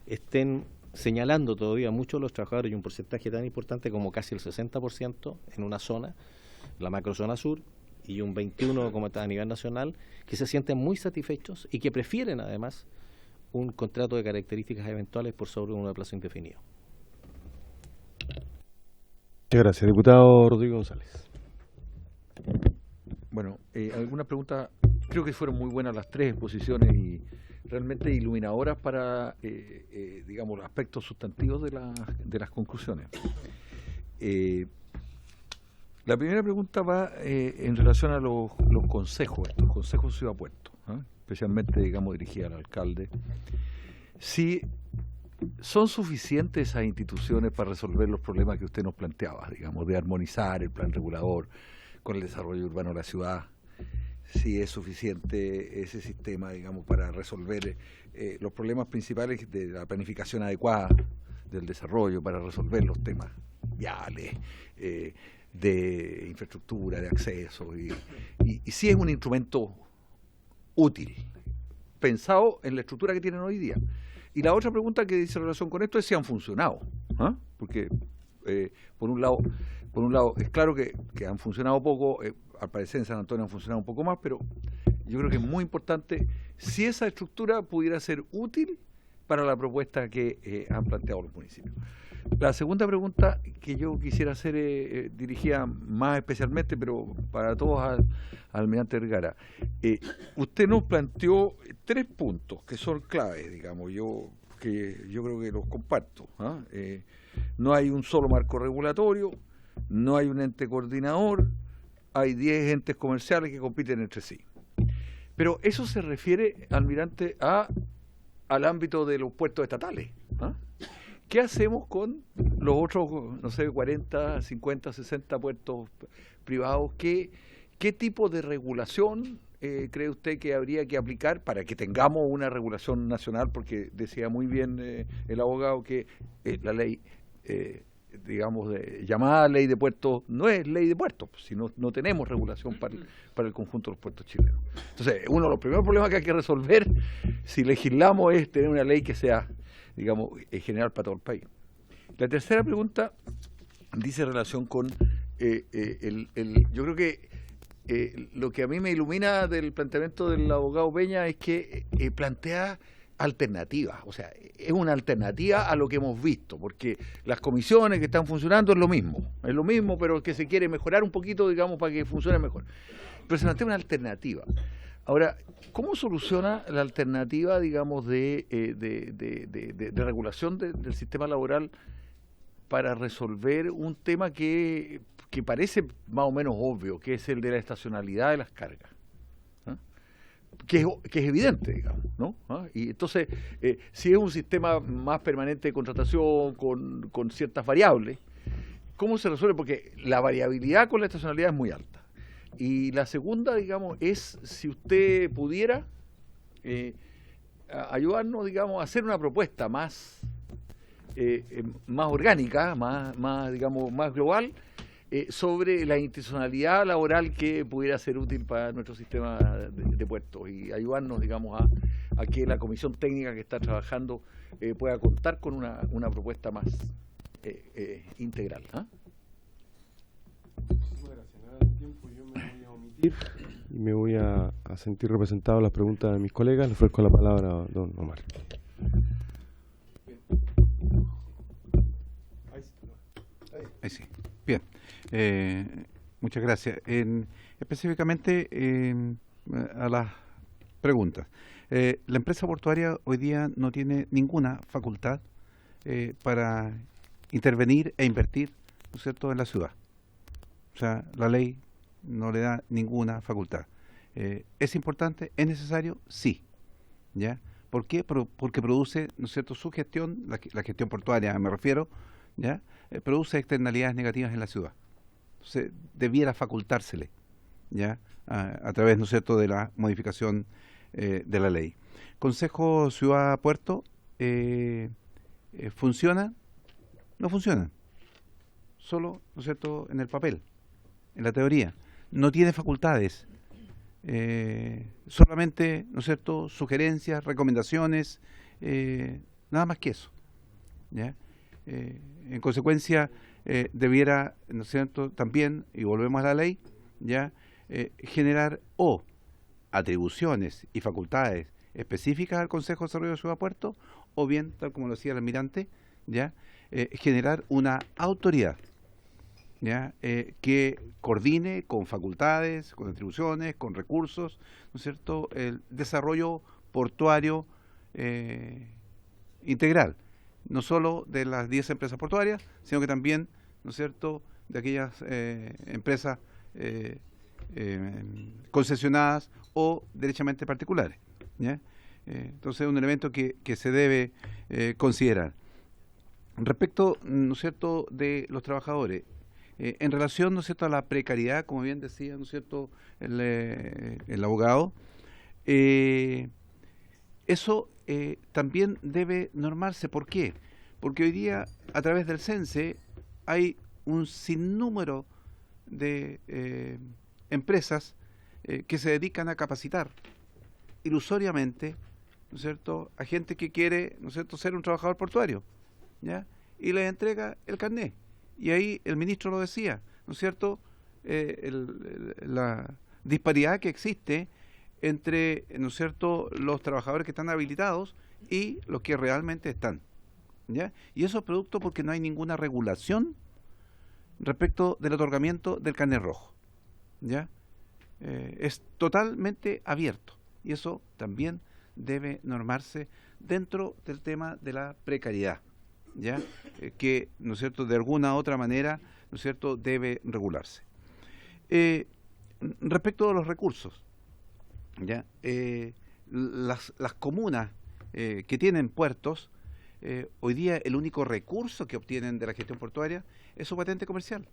estén señalando todavía mucho a los trabajadores y un porcentaje tan importante como casi el 60% en una zona, la macrozona sur, y un 21% como está a nivel nacional, que se sienten muy satisfechos y que prefieren además un contrato de características eventuales por sobre uno de plazo indefinido? Muchas gracias. Diputado Rodrigo González. Bueno, alguna pregunta. Creo que fueron muy buenas las tres exposiciones y realmente iluminadoras para, digamos, los aspectos sustantivos de las conclusiones. La primera pregunta va en relación a los consejos, estos consejos Ciudad Puerto, especialmente, digamos, dirigida al alcalde. Si son suficientes esas instituciones para resolver los problemas que usted nos planteaba, digamos, de armonizar el plan regulador con el desarrollo urbano de la ciudad. Si es suficiente ese sistema, digamos, para resolver los problemas principales de la planificación adecuada del desarrollo, para resolver los temas viales, de infraestructura, de acceso, y si es un instrumento útil, pensado en la estructura que tienen hoy día. Y la otra pregunta que dice relación con esto es si han funcionado, porque por un lado es claro que han funcionado poco, al parecer en San Antonio han funcionado un poco más, pero yo creo que es muy importante si esa estructura pudiera ser útil para la propuesta que han planteado los municipios. La segunda pregunta que yo quisiera hacer dirigida más especialmente, pero para todos al almirante Vergara. Usted nos planteó 3 puntos que son claves, digamos, yo creo que los comparto. No hay un solo marco regulatorio, no hay un ente coordinador, hay 10 entes comerciales que compiten entre sí. Pero eso se refiere, almirante, al ámbito de los puertos estatales. ¿Qué hacemos con los otros, no sé, 40, 50, 60 puertos privados? ¿Qué tipo de regulación cree usted que habría que aplicar para que tengamos una regulación nacional? Porque decía muy bien el abogado que la ley, digamos, llamada ley de puertos, no es ley de puertos, sino no tenemos regulación para el conjunto de los puertos chilenos. Entonces, uno de los primeros problemas que hay que resolver, si legislamos, es tener una ley que sea, digamos, general para todo el país. La tercera pregunta dice relación con yo creo que lo que a mí me ilumina del planteamiento del abogado Peña es que plantea alternativas, o sea, es una alternativa a lo que hemos visto, porque las comisiones que están funcionando es lo mismo, pero que se quiere mejorar un poquito, digamos, para que funcione mejor. Pero se plantea una alternativa. Ahora, ¿cómo soluciona la alternativa, digamos, de regulación del sistema laboral para resolver un tema que parece más o menos obvio, que es el de la estacionalidad de las cargas? que es evidente, digamos, ¿no? Y entonces, si es un sistema más permanente de contratación con ciertas variables, ¿cómo se resuelve? Porque la variabilidad con la estacionalidad es muy alta. Y la segunda, digamos, es si usted pudiera ayudarnos, digamos, a hacer una propuesta más orgánica, digamos, más global, sobre la institucionalidad laboral que pudiera ser útil para nuestro sistema de puertos y ayudarnos, digamos, a que la comisión técnica que está trabajando pueda contar con una propuesta más integral. Muchísimas gracias. Nada de tiempo, yo me voy a omitir y me voy a sentir representado las preguntas de mis colegas. Le ofrezco la palabra a don Omar. Ahí sí. Bien. Muchas gracias. Específicamente a las preguntas. La empresa portuaria hoy día no tiene ninguna facultad para intervenir e invertir, ¿no es cierto?, en la ciudad. O sea, la ley no le da ninguna facultad. ¿Es importante? ¿Es necesario? Sí. ¿Ya? ¿Por qué? Porque produce, ¿no es cierto?, su gestión, la gestión portuaria me refiero, ¿ya? Produce externalidades negativas en la ciudad. Entonces, debiera facultársele, ¿ya? A través, ¿no es cierto?, de la modificación de la ley. Consejo Ciudad-Puerto, ¿funciona? No funciona. Solo, ¿no es cierto?, en el papel, en la teoría. No tiene facultades. Solamente, ¿no es cierto?, sugerencias, recomendaciones, nada más que eso, ¿ya? En consecuencia, debiera, ¿no es cierto?, también, y volvemos a la ley, ya generar atribuciones y facultades específicas al Consejo de Desarrollo de Ciudad Puerto, o bien, tal como lo decía el almirante, ya generar una autoridad, ya que coordine con facultades, con atribuciones, con recursos, ¿no es cierto?, el desarrollo portuario integral, no solo de las 10 empresas portuarias, sino que también, ¿no es cierto?, de aquellas empresas concesionadas o derechamente particulares, ¿ya? Entonces es un elemento que se debe considerar. Respecto, ¿no es cierto?, de los trabajadores, en relación, ¿no es cierto?, a la precariedad, como bien decía, ¿no es cierto?, el abogado, eso también debe normarse. ¿Por qué? Porque hoy día, a través del CENSE, hay un sinnúmero de empresas que se dedican a capacitar ilusoriamente, ¿no es cierto?, a gente que quiere, ¿no es cierto?, ser un trabajador portuario, ¿ya? Y les entrega el carnet. Y ahí el ministro lo decía, ¿no es cierto?, la disparidad que existe entre, ¿no es cierto?, los trabajadores que están habilitados y los que realmente están, ¿ya? Y eso es producto porque no hay ninguna regulación respecto del otorgamiento del carnet rojo, ¿ya? Es totalmente abierto y eso también debe normarse dentro del tema de la precariedad, ¿ya? Que, ¿no es cierto?, de alguna u otra manera, ¿no es cierto?, debe regularse. Respecto de los recursos, ¿ya? Las comunas que tienen puertos, hoy día el único recurso que obtienen de la gestión portuaria es su patente comercial,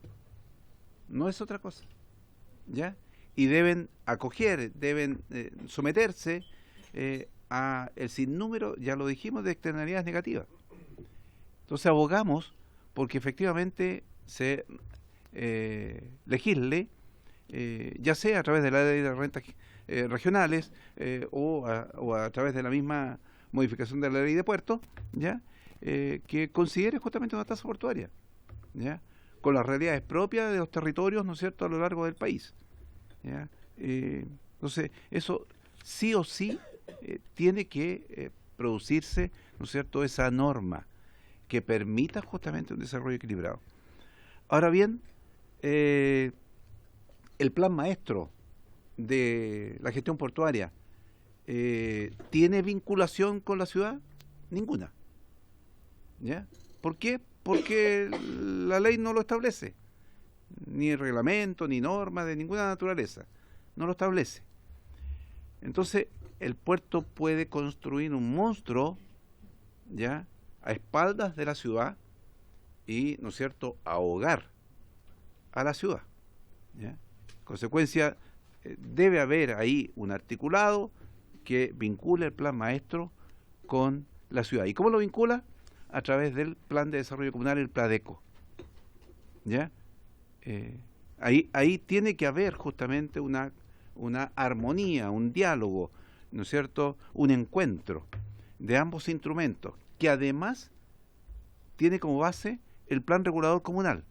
no es otra cosa, ¿ya? Y deben acoger, deben someterse a el sinnúmero, ya lo dijimos, de externalidades negativas. Entonces abogamos porque efectivamente se legisle, ya sea a través de la ley de rentas regionales o a través de la misma modificación de la ley de puertos, ¿ya? Que considere justamente una tasa portuaria, ¿ya?, con las realidades propias de los territorios, ¿no es cierto?, a lo largo del país, ¿ya? Entonces, eso sí o sí tiene que producirse, ¿no es cierto?, esa norma que permita justamente un desarrollo equilibrado. Ahora bien, el plan maestro de la gestión portuaria ¿tiene vinculación con la ciudad? Ninguna, ¿ya? ¿Por qué? Porque la ley no lo establece, ni reglamento, ni norma de ninguna naturaleza, no lo establece. Entonces, el puerto puede construir un monstruo, ¿ya?, a espaldas de la ciudad y, ¿no es cierto?, ahogar a la ciudad, ¿ya? En consecuencia, debe haber ahí un articulado que vincule el plan maestro con la ciudad. ¿Y cómo lo vincula? A través del Plan de Desarrollo Comunal, el PLADECO, ¿ya? Ahí tiene que haber justamente una armonía, un diálogo, ¿no es cierto?, un encuentro de ambos instrumentos, que además tiene como base el Plan Regulador Comunal,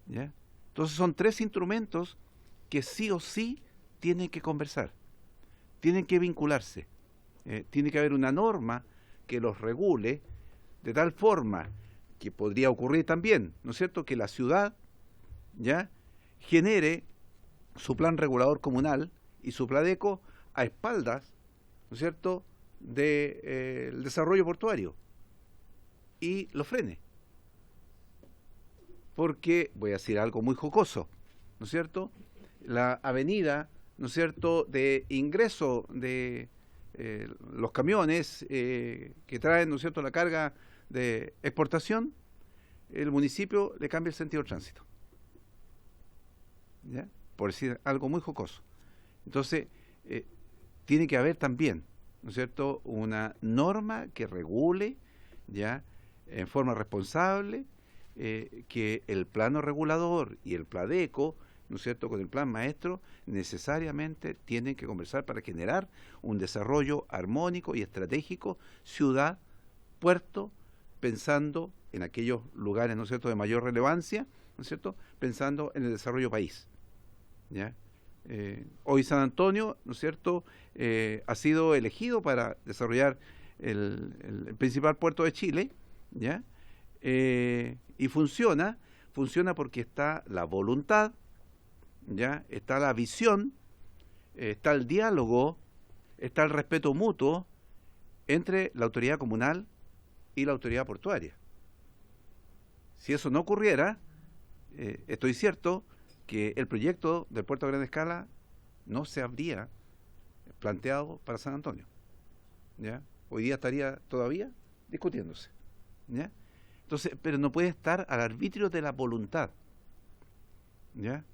¿ya? Entonces son 3 instrumentos que sí o sí tienen que conversar, tienen que vincularse, tiene que haber una norma que los regule de tal forma que podría ocurrir también, ¿no es cierto?, que la ciudad, ¿ya?, genere su plan regulador comunal y su PLADECO a espaldas, ¿no es cierto?, del desarrollo portuario y lo frene. Porque, voy a decir algo muy jocoso, ¿no es cierto?, la avenida, ¿no es cierto?, de ingreso de los camiones que traen, ¿no es cierto?, la carga de exportación, el municipio le cambia el sentido de tránsito, ¿ya?, por decir algo muy jocoso. Entonces, tiene que haber también, ¿no es cierto?, una norma que regule, ya, en forma responsable, que el plano regulador y el PLADECO, ¿no es cierto?, con el plan maestro, necesariamente tienen que conversar para generar un desarrollo armónico y estratégico, ciudad, puerto, pensando en aquellos lugares, ¿no es cierto?, de mayor relevancia, ¿no es cierto?, pensando en el desarrollo país, ¿ya? Hoy San Antonio, ¿no es cierto?, ha sido elegido para desarrollar el principal puerto de Chile, ¿ya? Y funciona porque está la voluntad, ¿ya?, está la visión, está el diálogo, está el respeto mutuo entre la autoridad comunal y la autoridad portuaria. Si eso no ocurriera, estoy cierto que el proyecto del puerto a gran escala no se habría planteado para San Antonio, ¿ya? Hoy día estaría todavía discutiéndose, ¿ya? Entonces, pero no puede estar al arbitrio de la voluntad, ¿ya?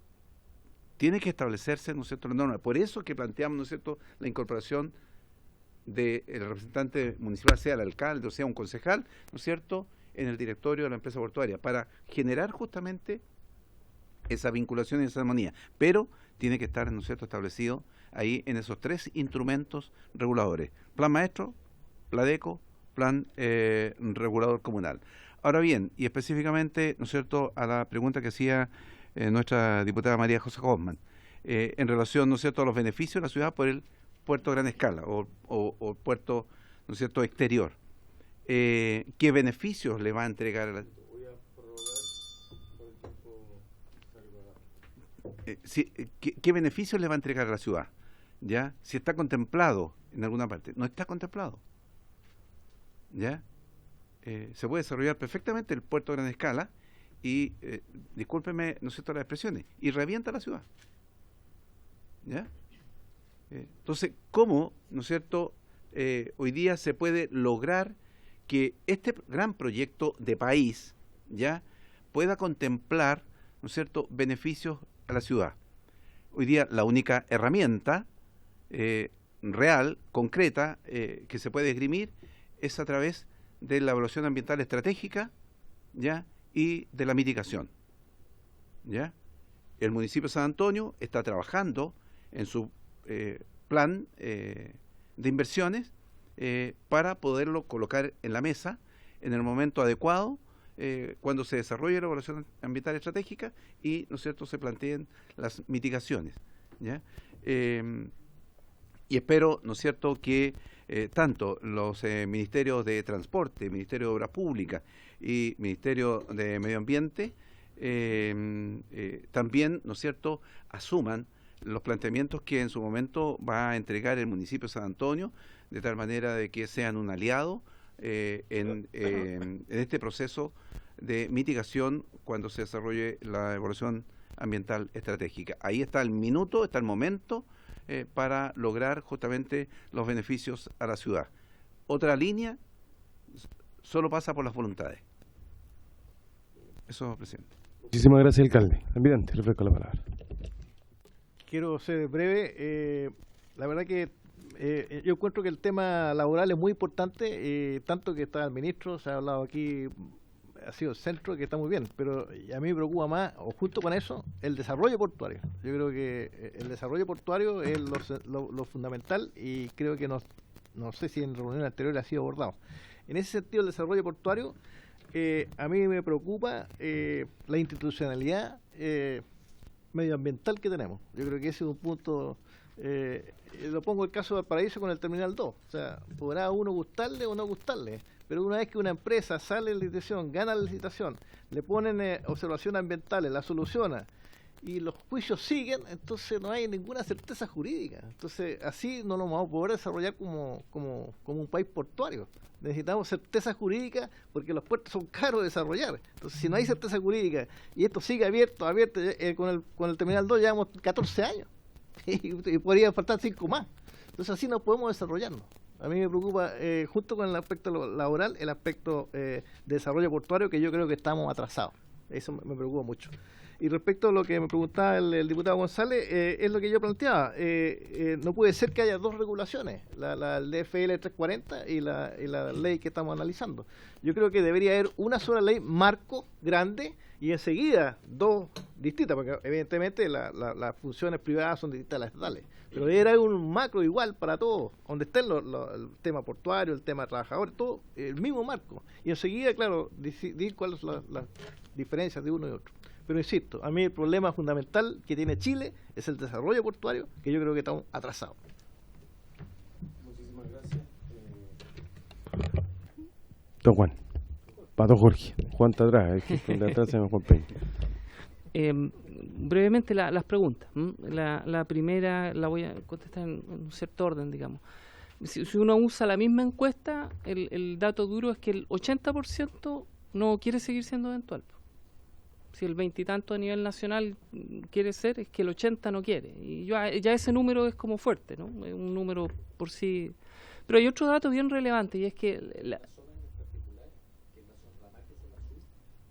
Tiene que establecerse, ¿no es cierto?, la norma. Por eso que planteamos, ¿no es cierto?, la incorporación del representante municipal, sea el alcalde o sea un concejal, ¿no es cierto?, en el directorio de la empresa portuaria, para generar justamente esa vinculación y esa armonía. Pero tiene que estar, ¿no es cierto?, establecido ahí en esos 3 instrumentos reguladores: plan maestro, PLADECO, plan regulador comunal. Ahora bien, y específicamente, ¿no es cierto?, a la pregunta que hacía nuestra diputada María José Hoffman, en relación, ¿no es cierto?, a los beneficios de la ciudad por el puerto a gran escala o puerto, ¿no es cierto?, exterior. ¿Qué beneficios le va a entregar a la ¿qué beneficios le va a entregar a la ciudad? ¿Ya? Si está contemplado en alguna parte. No está contemplado, ¿ya? Se puede desarrollar perfectamente el puerto a gran escala y, discúlpeme, ¿no es cierto?, las expresiones, y revienta la ciudad, ¿ya? Entonces, ¿cómo, ¿no es cierto?, hoy día se puede lograr que este gran proyecto de país, ¿ya?, pueda contemplar, ¿no es cierto?, beneficios a la ciudad? Hoy día la única herramienta real, concreta, que se puede esgrimir es a través de la evaluación ambiental estratégica, ¿ya?, y de la mitigación, ¿ya? El municipio de San Antonio está trabajando en su plan de inversiones para poderlo colocar en la mesa en el momento adecuado, cuando se desarrolle la evaluación ambiental estratégica y, ¿no es cierto?, se planteen las mitigaciones, ¿ya? Y espero, ¿no es cierto?, que tanto los ministerios de Transporte, Ministerio de Obras Públicas y Ministerio de Medio Ambiente también, ¿no es cierto?, asuman los planteamientos que en su momento va a entregar el municipio de San Antonio, de tal manera de que sean un aliado en este proceso de mitigación cuando se desarrolle la evaluación ambiental estratégica. Ahí está el minuto, está el momento para lograr justamente los beneficios a la ciudad. Otra línea solo pasa por las voluntades. Eso, presidente. Muchísimas gracias, alcalde. Almirante, le ofrezco la palabra. Quiero ser breve. La verdad que yo encuentro que el tema laboral es muy importante, tanto que está el ministro, se ha hablado aquí, ha sido el centro, que está muy bien, pero a mí me preocupa más, o junto con eso, el desarrollo portuario. Yo creo que el desarrollo portuario es lo fundamental y creo que no sé si en reuniones anteriores ha sido abordado. En ese sentido, el desarrollo portuario, a mí me preocupa la institucionalidad medioambiental que tenemos. Yo creo que ese es un punto, lo pongo el caso de Valparaíso con el Terminal 2, o sea, podrá uno gustarle o no gustarle, pero una vez que una empresa sale en licitación, gana la licitación, le ponen observaciones ambientales, la soluciona, y los juicios siguen, entonces no hay ninguna certeza jurídica. Entonces así no lo vamos a poder desarrollar como un país portuario. Necesitamos certeza jurídica porque los puertos son caros de desarrollar. Entonces si no hay certeza jurídica y esto sigue abierto, con el Terminal 2 llevamos 14 años y podría faltar 5 más. Entonces así no podemos desarrollarnos. A mí me preocupa, junto con el aspecto laboral, el aspecto de desarrollo portuario, que yo creo que estamos atrasados. Eso me preocupa mucho. Y respecto a lo que me preguntaba el diputado González, es lo que yo planteaba. No puede ser que haya dos regulaciones, la DFL 340 y la ley que estamos analizando. Yo creo que debería haber una sola ley marco grande y enseguida dos distintas, porque evidentemente las funciones privadas son distintas a las estatales. Pero debería haber un macro igual para todos, donde estén el tema portuario, el tema trabajador, todo el mismo marco. Y enseguida, claro, decidir cuáles son las diferencias de uno y otro. Pero insisto, a mí el problema fundamental que tiene Chile es el desarrollo portuario, que yo creo que estamos atrasados. Muchísimas gracias. Don Juan. Pato Jorge. Juan está atrás, de atrás se llama Juan Peña. Brevemente las preguntas. La primera la voy a contestar en un cierto orden, digamos. Si uno usa la misma encuesta, el dato duro es que el 80% no quiere seguir siendo eventual. Si el 20 y tanto a nivel nacional quiere ser, es que el 80 no quiere. Y ya ese número es como fuerte, ¿no? Es un número por sí. Pero hay otro dato bien relevante, y es que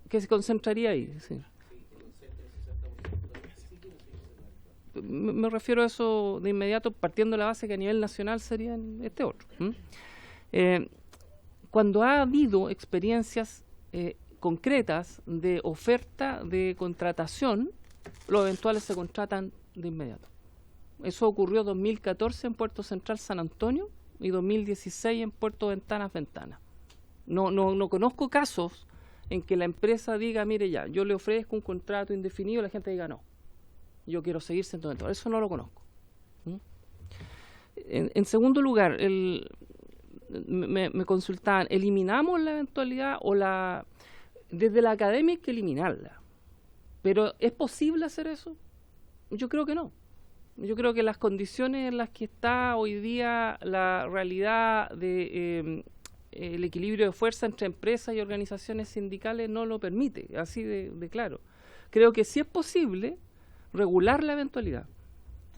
que se concentraría ahí. Sí. Me refiero a eso de inmediato, partiendo de la base que a nivel nacional sería este otro. Cuando ha habido experiencias concretas de oferta de contratación, los eventuales se contratan de inmediato. Eso ocurrió en 2014 en Puerto Central San Antonio y 2016 en Puerto Ventanas Ventana. No conozco casos en que la empresa diga, mire ya, yo le ofrezco un contrato indefinido y la gente diga no, yo quiero seguir siendo eventual. Eso no lo conozco. En segundo lugar, me consultaban, ¿eliminamos la eventualidad o la... Desde la academia hay que eliminarla, pero ¿es posible hacer eso? Yo creo que no. Yo creo que las condiciones en las que está hoy día la realidad de el equilibrio de fuerza entre empresas y organizaciones sindicales no lo permite, así de claro. Creo que sí es posible regular la eventualidad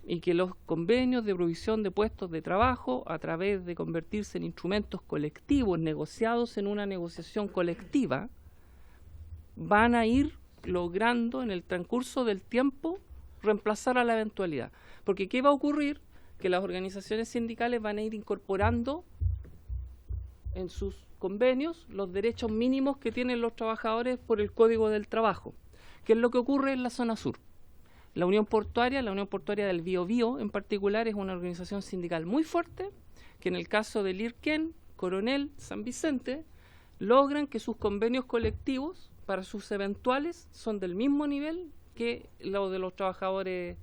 y que los convenios de provisión de puestos de trabajo, a través de convertirse en instrumentos colectivos negociados en una negociación colectiva, van a ir logrando en el transcurso del tiempo reemplazar a la eventualidad. Porque ¿qué va a ocurrir? Que las organizaciones sindicales van a ir incorporando en sus convenios los derechos mínimos que tienen los trabajadores por el Código del Trabajo. ¿Qué es lo que ocurre en la zona sur? La Unión Portuaria del Biobío en particular, es una organización sindical muy fuerte, que en el caso del IRQUEN, Coronel, San Vicente, logran que sus convenios colectivos para sus eventuales son del mismo nivel que los de los trabajadores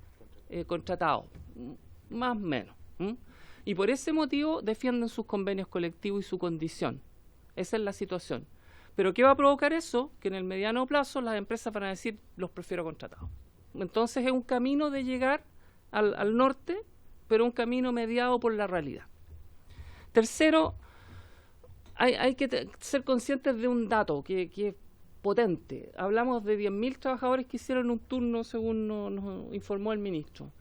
contratados, más o menos. Y por ese motivo defienden sus convenios colectivos y su condición. Esa es la situación. Pero ¿qué va a provocar eso? Que en el mediano plazo las empresas van a decir, los prefiero contratados. Entonces es un camino de llegar al norte, pero un camino mediado por la realidad. Tercero, hay que ser conscientes de un dato que es potente. Hablamos de 10.000 trabajadores que hicieron un turno, según nos informó el ministro.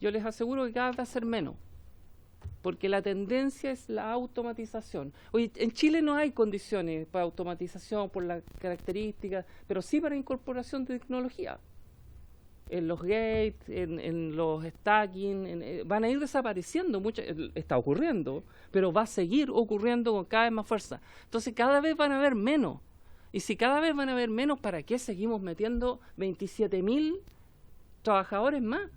yo les aseguro que cada vez va a ser menos, porque la tendencia es la automatización. Oye, en Chile no hay condiciones para automatización por las características, pero sí para incorporación de tecnología. En los gates, en los stacking, van a ir desapareciendo, está ocurriendo, pero va a seguir ocurriendo con cada vez más fuerza. Entonces cada vez van a haber menos. Y si cada vez van a haber menos, ¿para qué seguimos metiendo 27.000 trabajadores más?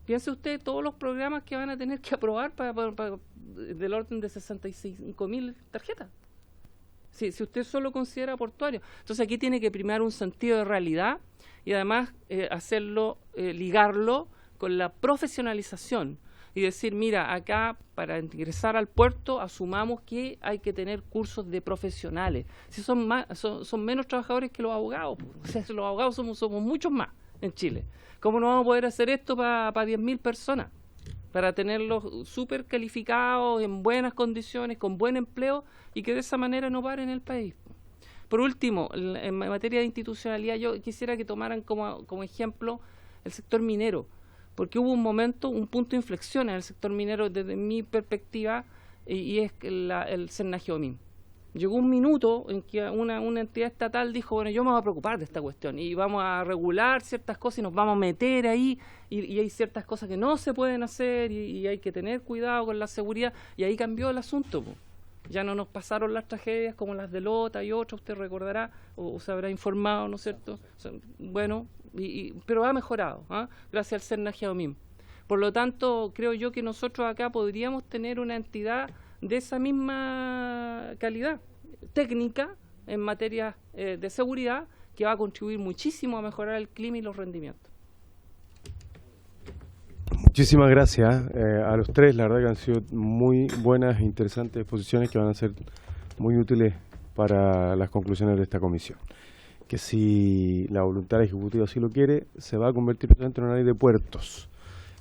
Piense usted todos los programas que van a tener que aprobar del orden de 65.000 tarjetas. Si usted solo considera portuario. Entonces aquí tiene que primar un sentido de realidad y además ligarlo con la profesionalización y decir, mira, acá para ingresar al puerto asumamos que hay que tener cursos de profesionales. Si son menos trabajadores que los abogados, o sea, los abogados somos muchos más en Chile. ¿Cómo no vamos a poder hacer esto para 10.000 personas? Para tenerlos súper calificados, en buenas condiciones, con buen empleo y que de esa manera no paren el país. Por último, en materia de institucionalidad, yo quisiera que tomaran como ejemplo el sector minero, porque hubo un punto de inflexión en el sector minero desde mi perspectiva, y es el Cernagiomim. Llegó un minuto en que una entidad estatal dijo, bueno, yo me voy a preocupar de esta cuestión y vamos a regular ciertas cosas y nos vamos a meter ahí y hay ciertas cosas que no se pueden hacer y hay que tener cuidado con la seguridad, y ahí cambió el asunto, po. Ya no nos pasaron las tragedias como las de Lota y otras, usted recordará o se habrá informado, ¿no es cierto? O sea, bueno, pero ha mejorado, gracias al Cernagiomim. Por lo tanto, creo yo que nosotros acá podríamos tener una entidad de esa misma calidad técnica en materia de seguridad, que va a contribuir muchísimo a mejorar el clima y los rendimientos. Muchísimas gracias a los tres, la verdad que han sido muy buenas e interesantes exposiciones que van a ser muy útiles para las conclusiones de esta comisión. Que si la voluntad ejecutiva así lo quiere, se va a convertir en una ley de puertos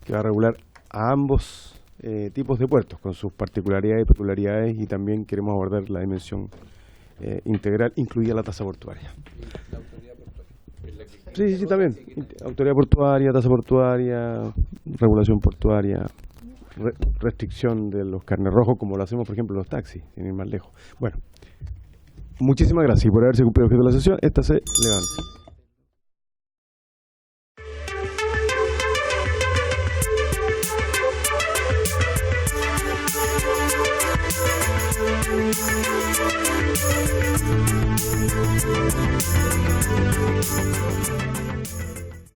que va a regular a ambos tipos de puertos con sus particularidades y peculiaridades, y también queremos abordar la dimensión integral, incluida la tasa portuaria. Sí, también. Autoridad portuaria, tasa portuaria, regulación portuaria, restricción de los carnes rojos, como lo hacemos, por ejemplo, en los taxis, sin ir más lejos. Bueno, muchísimas gracias por haberse cumplido el objeto de la sesión. Esta se levanta.